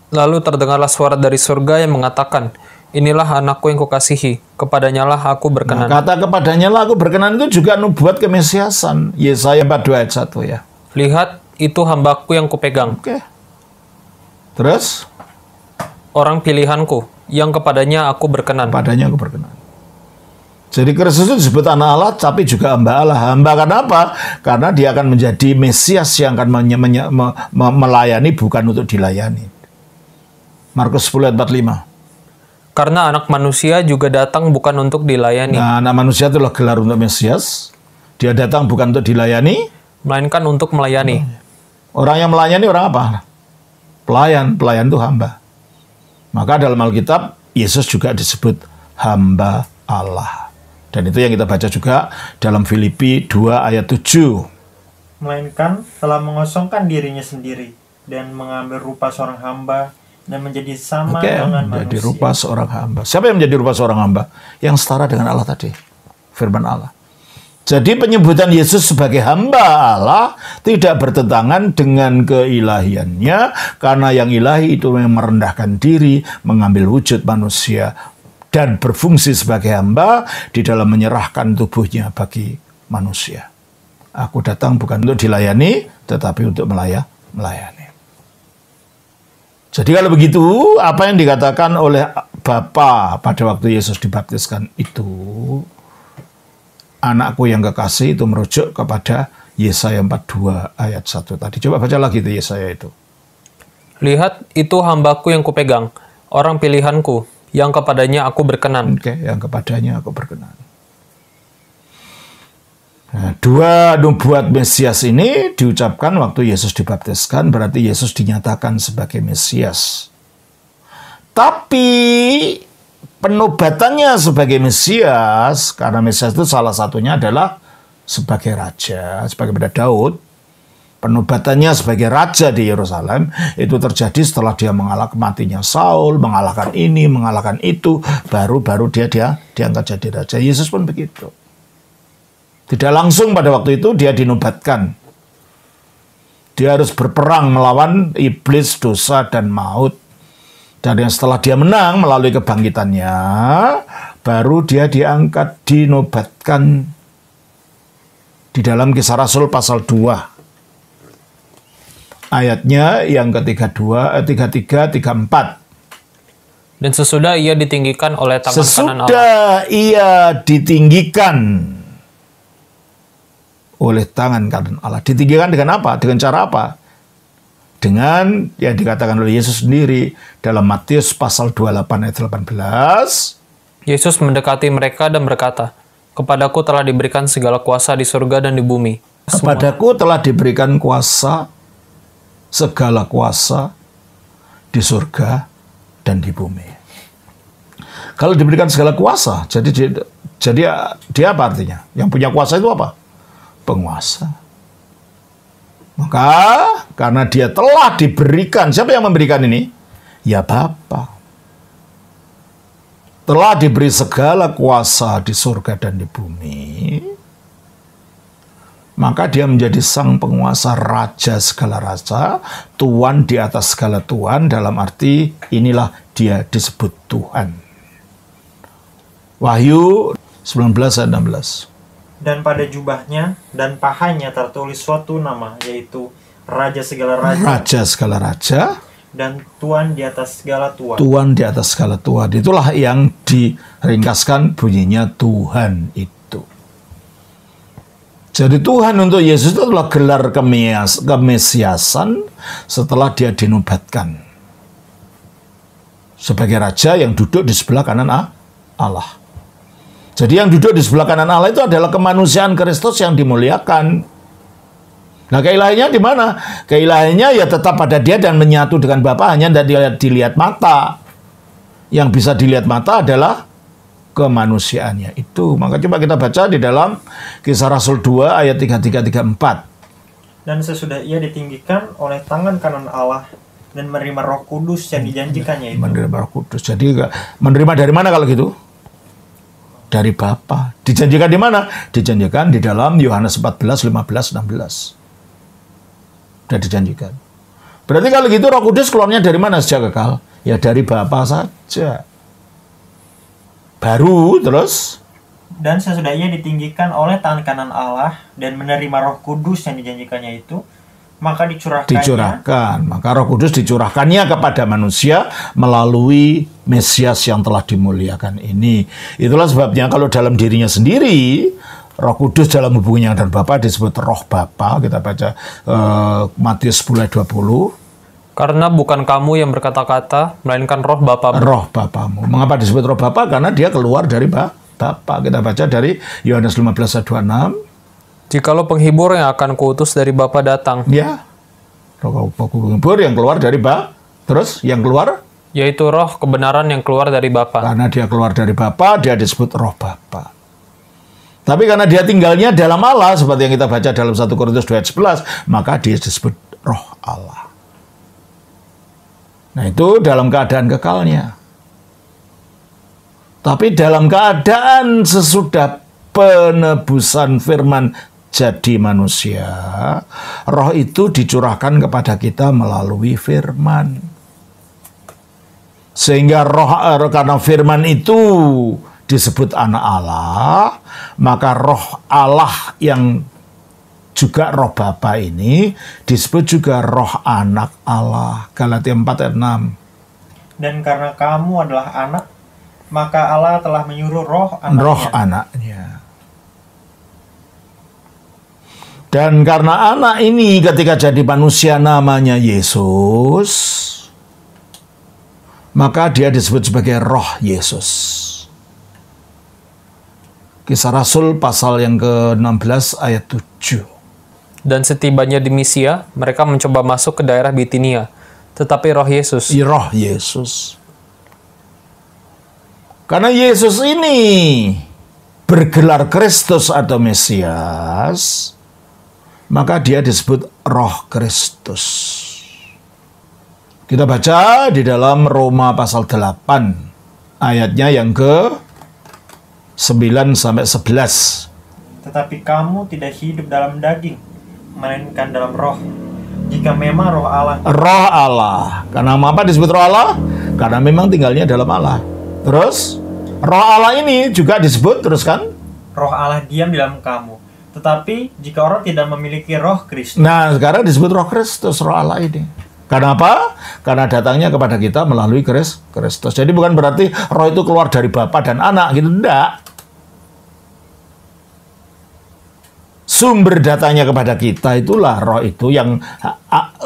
Lalu terdengarlah suara dari surga yang mengatakan, inilah anakku yang kukasihi, kepadanya lah aku berkenan. kata kepadanya lah aku berkenan itu juga nubuat kemesiasan. Yesaya 42 ayat 1 ya. Lihat, itu hambaku yang kupegang, Oke. Terus orang pilihanku, yang kepadanya aku berkenan. padanya aku berkenan. Jadi Kristus itu disebut anak Allah, tapi juga hamba Allah. Hamba kenapa? Karena dia akan menjadi Mesias yang akan melayani, bukan untuk dilayani. Markus 10 ayat 45. Karena anak manusia juga datang bukan untuk dilayani, Nah, anak manusia itulah gelar untuk Mesias. Dia datang bukan untuk dilayani. melainkan untuk melayani. Orang yang melayani orang apa? Pelayan. Pelayan itu hamba. Maka dalam Alkitab, Yesus juga disebut hamba Allah. Dan itu yang kita baca juga dalam Filipi 2 ayat 7. Melainkan telah mengosongkan dirinya sendiri dan mengambil rupa seorang hamba dan menjadi sama Oke, dengan menjadi manusia. rupa seorang hamba. Siapa yang menjadi rupa seorang hamba? Yang setara dengan Allah tadi. Firman Allah. Jadi penyebutan Yesus sebagai hamba Allah tidak bertentangan dengan keilahiannya, karena yang ilahi itu yang merendahkan diri, mengambil wujud manusia, dan berfungsi sebagai hamba di dalam menyerahkan tubuhnya bagi manusia. Aku datang bukan untuk dilayani, tetapi untuk melayani. Jadi kalau begitu, apa yang dikatakan oleh Bapa pada waktu Yesus dibaptiskan itu, anakku yang kekasih, itu merujuk kepada Yesaya 42 ayat 1 tadi. Coba baca lagi itu Yesaya itu. Lihat, itu hambaku yang kupegang, orang pilihanku, yang kepadanya aku berkenan. Oke, yang kepadanya aku berkenan. Nah, dua nubuat Mesias ini diucapkan waktu Yesus dibaptiskan, berarti Yesus dinyatakan sebagai Mesias. Tapi penubatannya sebagai Mesias, karena Mesias itu salah satunya adalah sebagai raja, sebagai pada Daud. Penubatannya sebagai raja di Yerusalem itu terjadi setelah dia mengalahkan matinya Saul, mengalahkan ini, mengalahkan itu, baru dia diangkat jadi raja. Yesus pun begitu. Tidak langsung pada waktu itu dia dinubatkan. Dia harus berperang melawan iblis, dosa, dan maut. Dan yang setelah dia menang melalui kebangkitannya, baru dia diangkat, dinobatkan di dalam Kisah Rasul pasal 2. Ayatnya yang ke-33, 34. Dan sesudah ia ditinggikan oleh tangan kanan Allah. Sesudah ia ditinggikan oleh tangan kanan Allah. Ditinggikan dengan apa? Dengan cara apa? Dengan yang dikatakan oleh Yesus sendiri dalam Matius pasal 28 ayat 18. Yesus mendekati mereka dan berkata, kepadaku telah diberikan segala kuasa di surga dan di bumi. Kepadaku telah diberikan kuasa, segala kuasa di surga dan di bumi. Kalau diberikan segala kuasa, jadi dia apa artinya? Yang punya kuasa itu apa? Penguasa. Maka karena dia telah diberikan, siapa yang memberikan ini? Ya Bapa. Telah diberi segala kuasa di surga dan di bumi, maka dia menjadi sang penguasa, raja segala raja, Tuhan di atas segala Tuhan, dalam arti inilah dia disebut Tuhan. Wahyu 19 ayat 16. Dan pada jubahnya dan pahanya tertulis suatu nama, yaitu Raja segala raja Raja segala raja, dan Tuhan di atas segala Tuhan. Tuhan di atas segala Tuhan. Itulah yang diringkaskan bunyinya Tuhan itu. Jadi Tuhan untuk Yesus itu adalah gelar kemesiasan setelah dia dinobatkan sebagai raja yang duduk di sebelah kanan Allah. Jadi yang duduk di sebelah kanan Allah itu adalah kemanusiaan Kristus yang dimuliakan. Nah, keilahiannya di mana? Keilahiannya ya tetap pada dia dan menyatu dengan Bapa, hanya tidak dilihat mata. Yang bisa dilihat mata adalah kemanusiaannya itu. Maka coba kita baca di dalam Kisah Rasul 2 ayat 33-34. Dan sesudah ia ditinggikan oleh tangan kanan Allah dan menerima Roh Kudus yang dijanjikannya itu. Menerima Roh Kudus. Jadi menerima dari mana kalau gitu? Dari Bapa. Dijanjikan di mana? Dijanjikan di dalam Yohanes 14, 15, 16. Sudah dijanjikan. Berarti kalau gitu Roh Kudus keluarnya dari mana sejak kekal? Ya dari Bapa saja. Baru terus. Dan sesudah ia ditinggikan oleh tangan kanan Allah dan menerima Roh Kudus yang dijanjikannya itu, maka dicurahkan. Maka Roh Kudus dicurahkannya kepada manusia melalui Mesias yang telah dimuliakan ini. Itulah sebabnya kalau dalam dirinya sendiri, Roh Kudus dalam hubungannya dengan Bapa disebut Roh Bapa. Kita baca Matius 10 ayat 20. Karena bukan kamu yang berkata-kata, melainkan roh Bapamu. Roh Bapamu. Mengapa disebut Roh Bapa? Karena dia keluar dari Bapa. Kita baca dari Yohanes 15 ayat 26. Jikalau penghibur yang akan kuutus dari Bapa datang. Ya, Roh penghibur yang keluar dari Bapa. Terus yang keluar? Yaitu roh kebenaran yang keluar dari Bapa. Karena dia keluar dari Bapa, dia disebut Roh Bapa. Tapi karena dia tinggalnya dalam Allah, seperti yang kita baca dalam 1 Korintus 2 ayat 11, maka dia disebut Roh Allah. Nah, itu dalam keadaan kekalnya. Tapi dalam keadaan sesudah penebusan firman jadi manusia, roh itu dicurahkan kepada kita melalui firman. Sehingga karena firman itu disebut anak Allah, maka roh Allah yang juga roh Bapa ini disebut juga roh anak Allah. Galatia 4 ayat 6. Dan karena kamu adalah anak, maka Allah telah menyuruh roh anaknya. Roh anaknya. Dan karena anak ini ketika jadi manusia namanya Yesus, maka dia disebut sebagai roh Yesus. Kisah Rasul pasal yang ke-16 ayat 7. Dan setibanya di Misia, mereka mencoba masuk ke daerah Bitinia. Tetapi roh Yesus. Roh Yesus. Karena Yesus ini bergelar Kristus atau Mesias, maka dia disebut roh Kristus. Kita baca di dalam Roma pasal 8, ayatnya yang ke-9 sampai 11. Tetapi kamu tidak hidup dalam daging, melainkan dalam roh. Jika memang roh Allah. Roh Allah. Karena apa disebut roh Allah? Karena memang tinggalnya dalam Allah. Terus, roh Allah ini juga disebut, terus kan? Roh Allah diam di dalam kamu. Tetapi jika orang tidak memiliki roh Kristus. Nah, sekarang disebut roh Kristus, roh Allah ini. Karena apa? Karena datangnya kepada kita melalui Kristus. Jadi bukan berarti roh itu keluar dari Bapa dan Anak, gitu. Enggak. Sumber datanya kepada kita itulah roh itu yang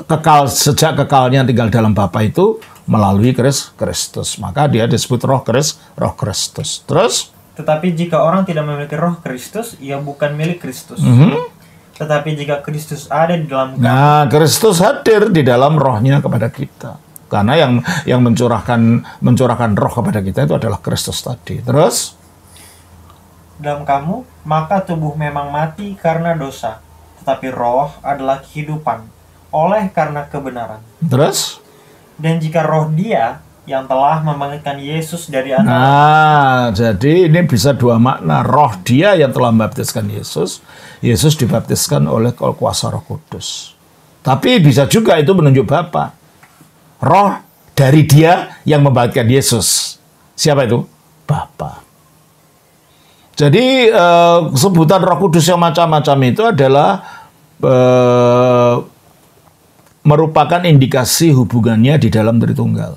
kekal, sejak kekalnya tinggal dalam Bapa itu melalui Kristus. Maka dia disebut roh Kristus. Terus? Tetapi jika orang tidak memiliki roh Kristus, ia bukan milik Kristus. Tetapi jika Kristus ada di dalam kamu. Nah, Kristus hadir di dalam rohnya kepada kita. Karena yang mencurahkan roh kepada kita itu adalah Kristus tadi. Terus? Dalam kamu, maka tubuh memang mati karena dosa, tetapi roh adalah kehidupan oleh karena kebenaran. Terus? Dan jika roh dia yang telah membangkitkan Yesus dari antara. Nah, jadi ini bisa dua makna. Roh dia yang telah membaptiskan Yesus, Yesus dibaptiskan oleh kuasa Roh Kudus. Tapi bisa juga itu menunjuk Bapa. Roh dari dia yang membangkitkan Yesus. Siapa itu? Bapa. Jadi sebutan Roh Kudus yang macam-macam itu adalah merupakan indikasi hubungannya di dalam Tritunggal.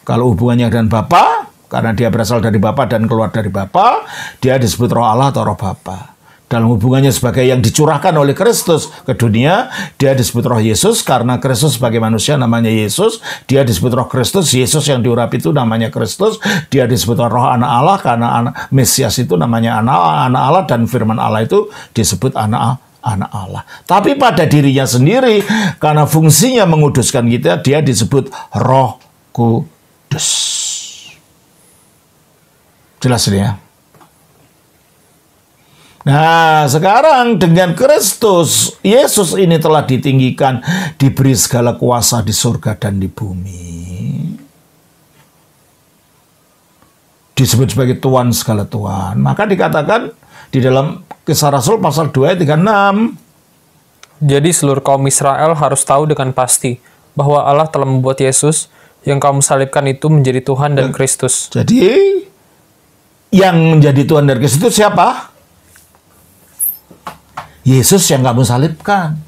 Kalau hubungannya dengan Bapa, karena dia berasal dari Bapa dan keluar dari Bapa, dia disebut Roh Allah atau Roh Bapa. Dalam hubungannya sebagai yang dicurahkan oleh Kristus ke dunia, dia disebut Roh Yesus karena Kristus sebagai manusia namanya Yesus. Dia disebut Roh Kristus, Yesus yang diurapi itu namanya Kristus. Dia disebut Roh Anak Allah karena Mesias itu namanya anak Allah, dan firman Allah itu disebut anak Allah. Tapi pada dirinya sendiri, karena fungsinya menguduskan kita, dia disebut Roh Kudus. Jelas ini ya. Nah, sekarang dengan Kristus, Yesus ini telah ditinggikan, diberi segala kuasa di surga dan di bumi. Disebut sebagai Tuhan segala Tuhan. Maka dikatakan di dalam Kisah Rasul pasal 2 ayat 36. Jadi seluruh kaum Israel harus tahu dengan pasti bahwa Allah telah membuat Yesus yang kamu salibkan itu menjadi Tuhan dan Kristus. Jadi yang menjadi Tuhan dan Kristus itu siapa? Yesus yang kamu salibkan.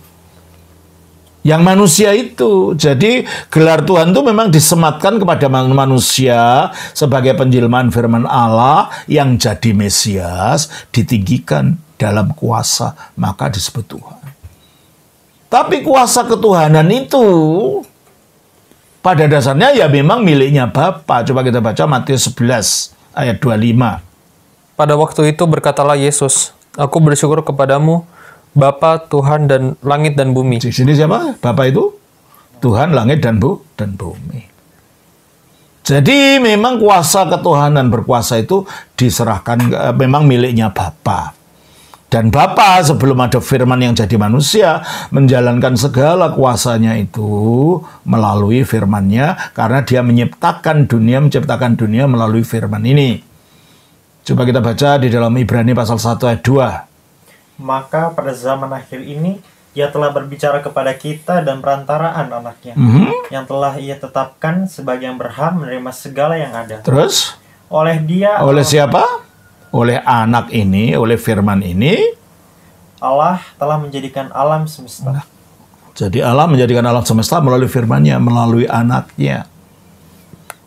Yang manusia itu. Jadi gelar Tuhan itu memang disematkan kepada manusia sebagai penjelmaan firman Allah yang jadi Mesias, ditinggikan dalam kuasa, maka disebut Tuhan. Tapi kuasa ketuhanan itu pada dasarnya ya memang miliknya Bapa. Coba kita baca Matius 11 ayat 25. Pada waktu itu berkatalah Yesus, "Aku bersyukur kepadamu, Bapa, Tuhan dan langit dan bumi." Di sini siapa? Bapa itu Tuhan, langit dan bumi. Jadi memang kuasa ketuhanan berkuasa itu diserahkan memang miliknya Bapa. Dan Bapa sebelum ada firman yang jadi manusia menjalankan segala kuasanya itu melalui firman-Nya, karena dia menciptakan dunia melalui firman ini. Coba kita baca di dalam Ibrani pasal 1 ayat 2. Maka pada zaman akhir ini, Ia telah berbicara kepada kita dan perantaraan anaknya, yang telah Ia tetapkan sebagai yang berhak menerima segala yang ada. Terus? Oleh Dia, oleh siapa? Oleh anak ini, oleh firman ini, Allah telah menjadikan alam semesta. Jadi Allah menjadikan alam semesta melalui firman-Nya, melalui anaknya.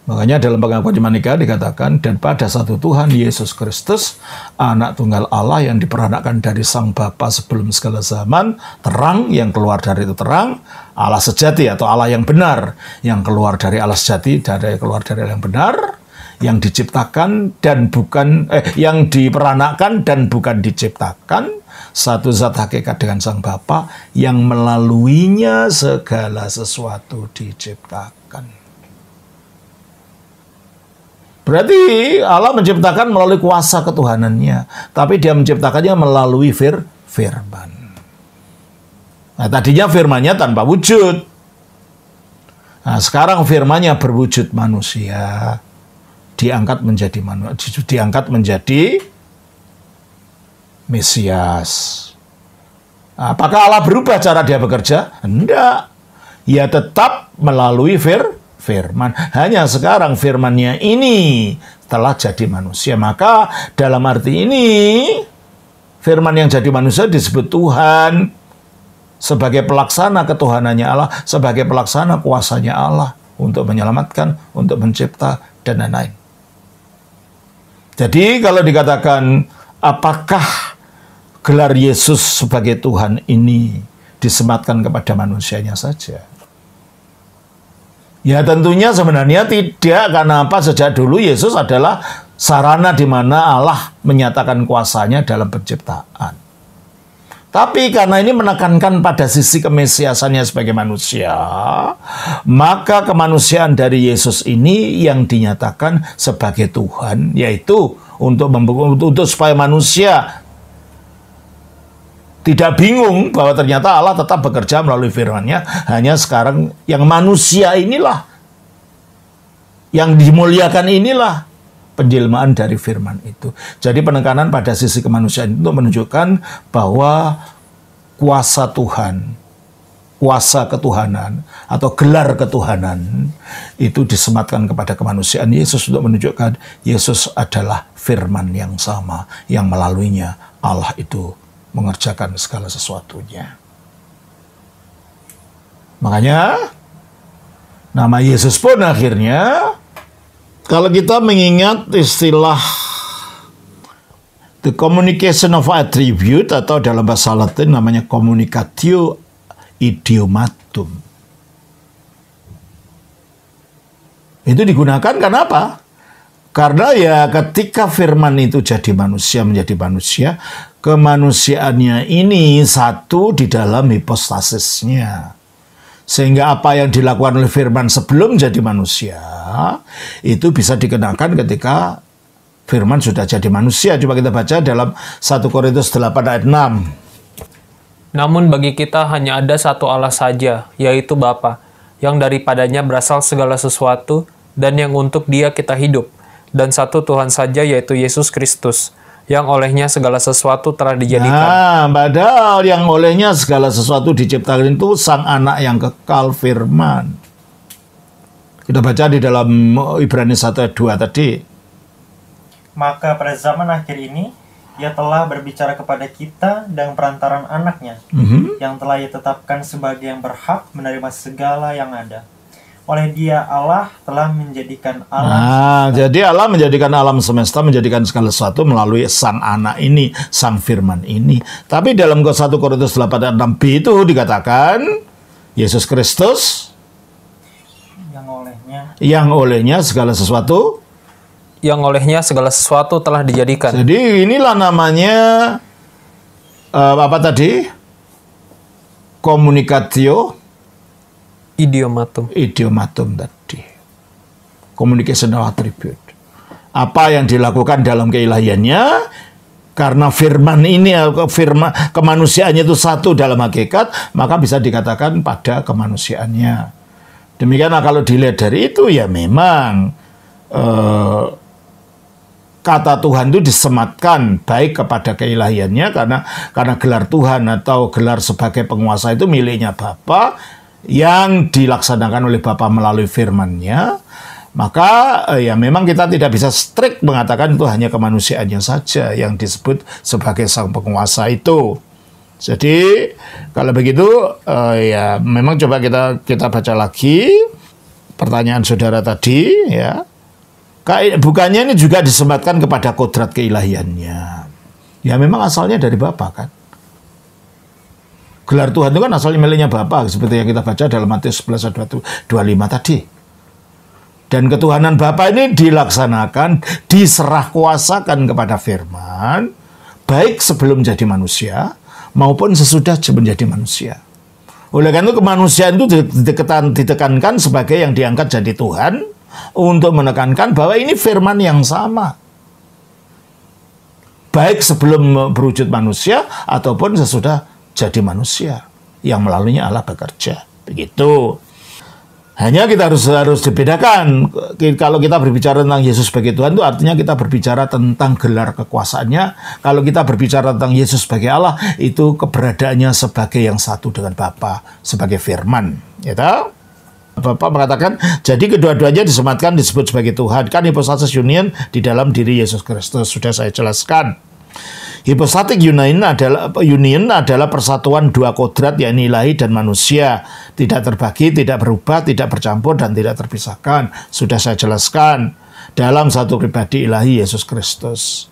Makanya dalam pengakuan iman nikah dikatakan, dan pada satu Tuhan Yesus Kristus, anak tunggal Allah yang diperanakkan dari Sang Bapa sebelum segala zaman, terang yang keluar dari itu terang, Allah sejati atau Allah yang benar, yang keluar dari Allah sejati, keluar dari Allah yang benar, yang diciptakan dan bukan, yang diperanakkan dan bukan diciptakan, satu zat hakikat dengan Sang Bapa, yang melaluinya segala sesuatu diciptakan. Berarti Allah menciptakan melalui kuasa ketuhanannya, tapi dia menciptakannya melalui firman. Nah, tadinya firman-Nya tanpa wujud. Nah, sekarang firman-Nya berwujud manusia, diangkat menjadi Mesias. Apakah Allah berubah cara dia bekerja? Enggak. Ia tetap melalui firman. Hanya sekarang firman-Nya ini telah jadi manusia. Maka dalam arti ini, firman yang jadi manusia disebut Tuhan sebagai pelaksana ketuhanannya Allah, sebagai pelaksana kuasanya Allah untuk menyelamatkan, untuk mencipta, dan lain-lain. Jadi kalau dikatakan apakah gelar Yesus sebagai Tuhan ini disematkan kepada manusianya saja? Ya tentunya sebenarnya tidak, karena apa? Sejak dulu Yesus adalah sarana di mana Allah menyatakan kuasanya dalam penciptaan. Tapi karena ini menekankan pada sisi kemesiasannya sebagai manusia, maka kemanusiaan dari Yesus ini yang dinyatakan sebagai Tuhan, yaitu untuk supaya manusia tidak bingung bahwa ternyata Allah tetap bekerja melalui firman-Nya. Hanya sekarang yang manusia inilah, yang dimuliakan inilah penjelmaan dari firman itu. Jadi penekanan pada sisi kemanusiaan itu menunjukkan bahwa kuasa Tuhan, kuasa ketuhanan atau gelar ketuhanan itu disematkan kepada kemanusiaan Yesus untuk menunjukkan Yesus adalah firman yang sama, yang melaluinya Allah itu mengerjakan segala sesuatunya. Makanya nama Yesus pun akhirnya, kalau kita mengingat istilah The communication of attribute atau dalam bahasa Latin namanya communicatio idiomatum. Itu digunakan karena apa? Karena ya ketika firman itu jadi manusia, menjadi manusia, kemanusiaannya ini satu di dalam hipostasisnya. Sehingga apa yang dilakukan oleh firman sebelum jadi manusia, itu bisa dikenakan ketika firman sudah jadi manusia. Coba kita baca dalam 1 Korintus 8 ayat 6. Namun bagi kita hanya ada satu Allah saja, yaitu Bapa, yang daripadanya berasal segala sesuatu, dan yang untuk Dia kita hidup, dan satu Tuhan saja, yaitu Yesus Kristus, yang olehnya segala sesuatu telah dijadikan. Nah, padahal yang olehnya segala sesuatu diciptakan itu Sang Anak yang kekal, firman. Kita baca di dalam Ibrani 1 ayat 2 tadi. Maka pada zaman akhir ini, Ia telah berbicara kepada kita dengan perantaran anaknya, yang telah Ia tetapkan sebagai yang berhak menerima segala yang ada. Oleh Dia Allah telah menjadikan alam. Nah, jadi Allah menjadikan alam semesta, menjadikan segala sesuatu melalui Sang Anak ini, Sang Firman ini. Tapi dalam 1 Korintus 8 ayat 6b itu dikatakan Yesus Kristus yang olehnya segala sesuatu, yang olehnya segala sesuatu telah dijadikan. Jadi inilah namanya apa tadi? Communicatio idiomatum tadi. Communication of attribute. Apa yang dilakukan dalam keilahiannya, karena firman ini, firman kemanusiaannya itu satu dalam hakikat, maka bisa dikatakan pada kemanusiaannya. Demikian kalau dilihat dari itu ya memang kata Tuhan itu disematkan baik kepada keilahiannya karena gelar Tuhan atau gelar sebagai penguasa itu miliknya Bapa yang dilaksanakan oleh Bapa melalui firman-Nya. Maka ya memang kita tidak bisa strict mengatakan itu hanya kemanusiaannya saja yang disebut sebagai sang penguasa itu. Jadi kalau begitu ya memang coba kita baca lagi pertanyaan saudara tadi ya. Bukannya ini juga disematkan kepada kodrat keilahiannya. Ya memang asalnya dari Bapa kan. Gelar Tuhan itu kan asalnya miliknya Bapa, seperti yang kita baca dalam Matius 11 ayat 25 tadi. Dan ketuhanan Bapa ini dilaksanakan, diserah kuasakan kepada firman, baik sebelum jadi manusia, maupun sesudah menjadi manusia. Oleh karena itu kemanusiaan itu ditekankan sebagai yang diangkat jadi Tuhan, untuk menekankan bahwa ini firman yang sama. Baik sebelum berwujud manusia ataupun sesudah jadi manusia yang melaluinya Allah bekerja. Begitu. Hanya kita harus dibedakan. Kalau kita berbicara tentang Yesus sebagai Tuhan itu artinya kita berbicara tentang gelar kekuasaannya. Kalau kita berbicara tentang Yesus sebagai Allah, itu keberadaannya sebagai yang satu dengan Bapa, sebagai firman. Ya tahu? Bapak mengatakan, jadi kedua-duanya disematkan disebut sebagai Tuhan. Kan hypostasis union di dalam diri Yesus Kristus. Sudah saya jelaskan. Hypostatic union adalah persatuan dua kodrat, yakni ilahi dan manusia. Tidak terbagi, tidak berubah, tidak bercampur, dan tidak terpisahkan. Sudah saya jelaskan. Dalam satu pribadi ilahi Yesus Kristus.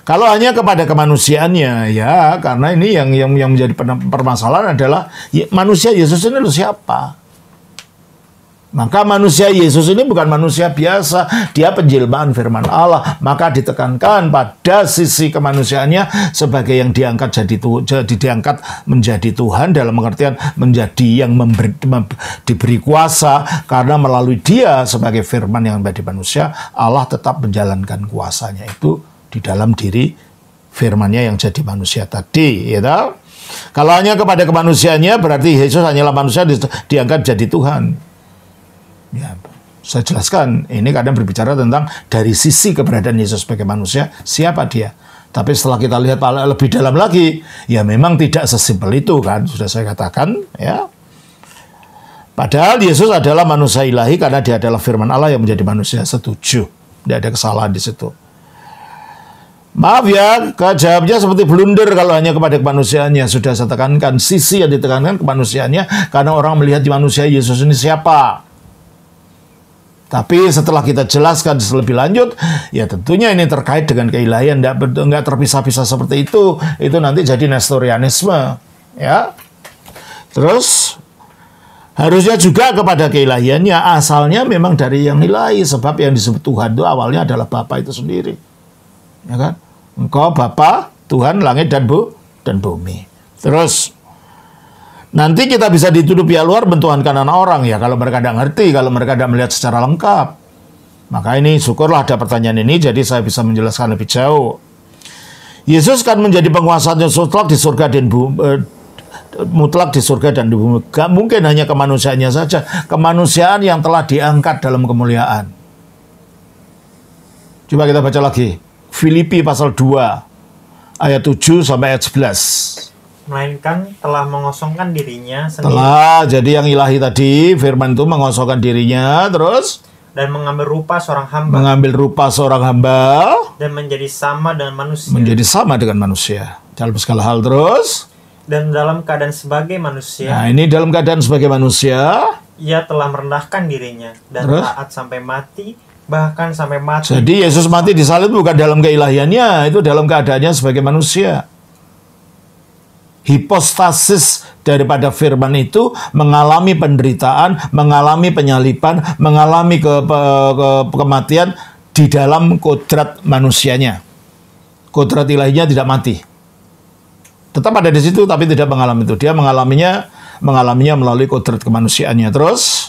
Kalau hanya kepada kemanusiaannya, ya karena ini yang menjadi permasalahan adalah manusia Yesus ini siapa? Maka manusia Yesus ini bukan manusia biasa, dia penjelmaan firman Allah. Maka ditekankan pada sisi kemanusiaannya sebagai yang diangkat diangkat menjadi Tuhan, dalam pengertian menjadi yang diberi kuasa, karena melalui dia sebagai firman yang menjadi manusia, Allah tetap menjalankan kuasanya itu di dalam diri firman-Nya yang jadi manusia tadi, ya tahu? Kalau hanya kepada kemanusiaannya berarti Yesus hanyalah manusia diangkat jadi Tuhan. Ya, saya jelaskan ini kadang berbicara tentang dari sisi keberadaan Yesus sebagai manusia, siapa dia. Tapi setelah kita lihat lebih dalam lagi, ya memang tidak sesimpel itu kan, sudah saya katakan ya. Padahal Yesus adalah manusia ilahi karena dia adalah firman Allah yang menjadi manusia, setuju. Tidak ada kesalahan di situ. Maaf ya, jawabnya seperti blunder kalau hanya kepada kemanusiaannya. Sudah saya tekankan, sisi yang ditekankan kemanusiaannya karena orang melihat di manusia Yesus ini siapa. Tapi setelah kita jelaskan lebih lanjut, ya tentunya ini terkait dengan keilahian, nggak terpisah-pisah seperti itu nanti jadi nestorianisme, ya. Terus harusnya juga kepada keilahiannya asalnya memang dari yang ilahi, sebab yang disebut Tuhan itu awalnya adalah Bapa itu sendiri, ya kan? Engkau Bapa, Tuhan langit dan bumi. Terus nanti kita bisa dituduh pihak luar mentuhankan anak orang, ya kalau mereka tidak ngerti, kalau mereka tidak melihat secara lengkap. Maka ini syukurlah ada pertanyaan ini, jadi saya bisa menjelaskan lebih jauh. Yesus kan menjadi penguasa mutlak di surga dan mutlak di surga dan di bumi. Gak mungkin hanya kemanusiaannya saja, kemanusiaan yang telah diangkat dalam kemuliaan. Coba kita baca lagi. Filipi pasal 2 ayat 7 sampai ayat 11. Melainkan telah mengosongkan dirinya sendiri. Telah, jadi yang ilahi tadi, firman itu mengosongkan dirinya, terus dan mengambil rupa seorang hamba. Mengambil rupa seorang hamba. Dan menjadi sama dengan manusia. Menjadi sama dengan manusia. Dalam segala hal terus. Dan dalam keadaan sebagai manusia. Nah, ini dalam keadaan sebagai manusia. Ia telah merendahkan dirinya. Dan terus? Taat sampai mati. Bahkan sampai mati. Jadi Yesus mati di salib bukan dalam keilahiannya. Itu dalam keadaannya sebagai manusia. Hipostasis daripada firman itu mengalami penderitaan, mengalami penyaliban, mengalami kematian di dalam kodrat manusianya. Kodrat ilahinya tidak mati. Tetap ada di situ tapi tidak mengalami itu. Dia mengalaminya melalui kodrat kemanusiaannya. Terus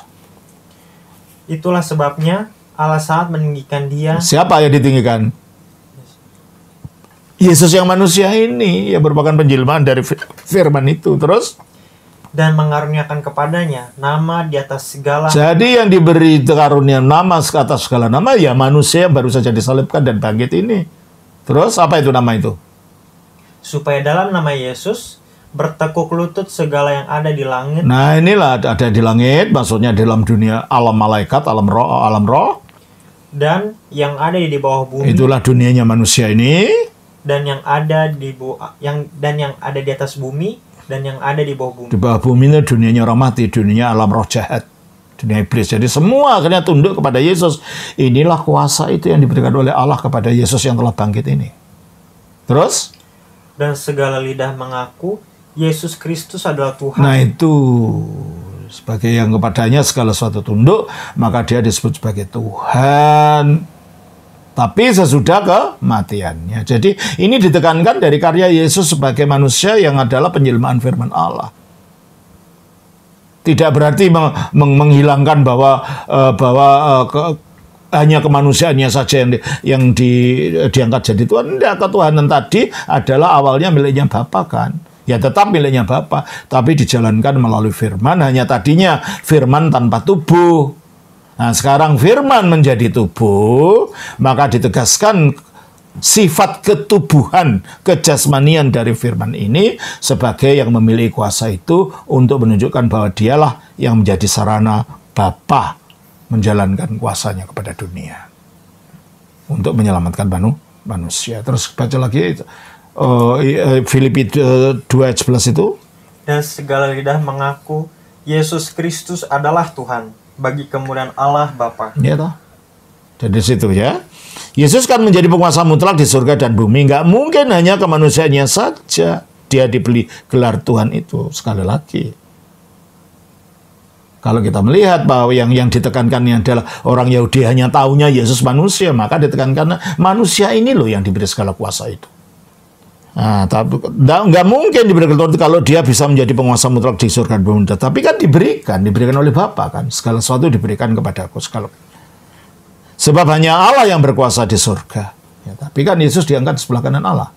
itulah sebabnya Allah sangat meninggikan dia. Siapa yang ditinggikan? Yesus yang manusia ini yang merupakan penjelmaan dari firman itu. Terus dan mengaruniakan kepadanya nama di atas segala. Jadi yang diberi karunia nama atas segala nama ya manusia yang baru saja disalibkan dan bangkit ini. Terus apa itu nama itu? Supaya dalam nama Yesus bertekuk lutut segala yang ada di langit. Nah, inilah ada di langit, maksudnya dalam dunia alam malaikat, alam roh. Dan yang ada di bawah bumi. Itulah dunianya manusia ini. Dan yang ada di di atas bumi dan yang ada di bawah bumi. Di bawah bumi itu dunianya orang mati, dunianya alam roh jahat, dunia iblis. Jadi semua akhirnya tunduk kepada Yesus. Inilah kuasa itu yang diberikan oleh Allah kepada Yesus yang telah bangkit ini. Terus? Dan segala lidah mengaku Yesus Kristus adalah Tuhan. Nah itu sebagai yang kepadanya segala sesuatu tunduk, maka dia disebut sebagai Tuhan. Tapi sesudah kematiannya. Jadi ini ditekankan dari karya Yesus sebagai manusia yang adalah penjelmaan firman Allah. Tidak berarti menghilangkan bahwa hanya kemanusiaannya saja yang diangkat jadi Tuhan. Tidak, ketuhanan tadi adalah awalnya miliknya Bapa kan. Ya tetap miliknya Bapa, tapi dijalankan melalui firman. Hanya tadinya firman tanpa tubuh. Nah, sekarang firman menjadi tubuh, maka ditegaskan sifat ketubuhan, kejasmanian dari firman ini sebagai yang memiliki kuasa itu untuk menunjukkan bahwa dialah yang menjadi sarana Bapa menjalankan kuasanya kepada dunia untuk menyelamatkan manusia. Terus baca lagi Filipi 2 ayat 11 itu. Dan segala lidah mengaku Yesus Kristus adalah Tuhan. Bagi kemuliaan Allah Bapa. Ya toh. Dari situ ya. Yesus kan menjadi penguasa mutlak di surga dan bumi. Nggak mungkin hanya kemanusiaannya saja dia diberi gelar Tuhan itu. Sekali lagi. Kalau kita melihat bahwa yang ditekankannya adalah orang Yahudi hanya taunya Yesus manusia, maka ditekankan manusia ini loh yang diberi segala kuasa itu. Nah, tapi nggak mungkin diberikan kalau dia bisa menjadi penguasa mutlak di surga dan bumi. Tapi kan diberikan oleh Bapa kan. Segala sesuatu diberikan kepada aku. Sebab hanya Allah yang berkuasa di surga. Ya, tapi kan Yesus diangkat di sebelah kanan Allah.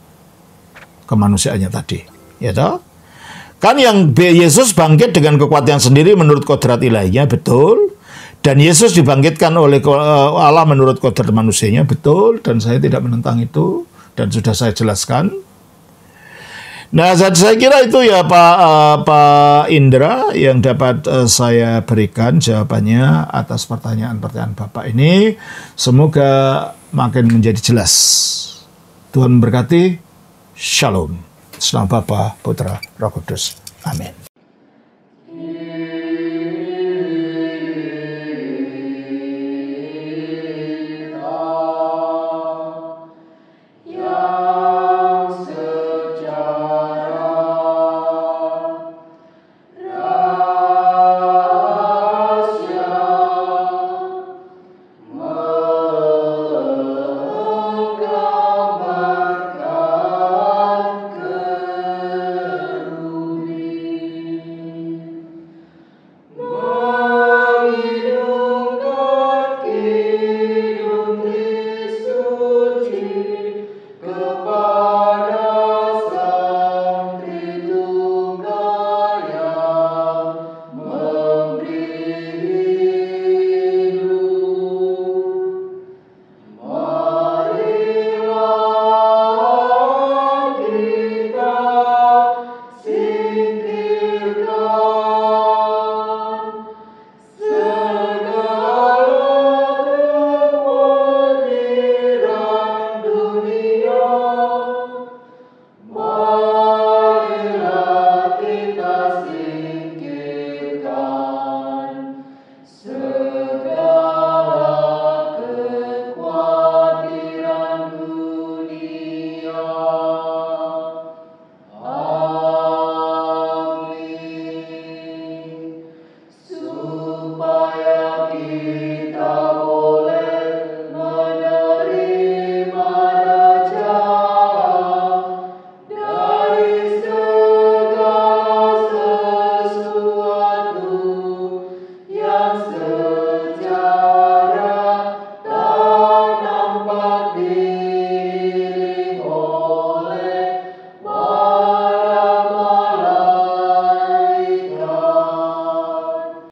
Kemanusiaannya tadi. Ya toh? Kan yang Yesus bangkit dengan kekuatan sendiri menurut kodrat ilahinya, betul. Dan Yesus dibangkitkan oleh Allah menurut kodrat manusianya, betul. Dan saya tidak menentang itu. Dan sudah saya jelaskan. Nah, saya kira itu ya Pak Indra yang dapat saya berikan jawabannya atas pertanyaan-pertanyaan Bapak ini. Semoga makin menjadi jelas. Tuhan memberkati. Shalom. Selamat Bapa, Putra, Roh Kudus. Amin.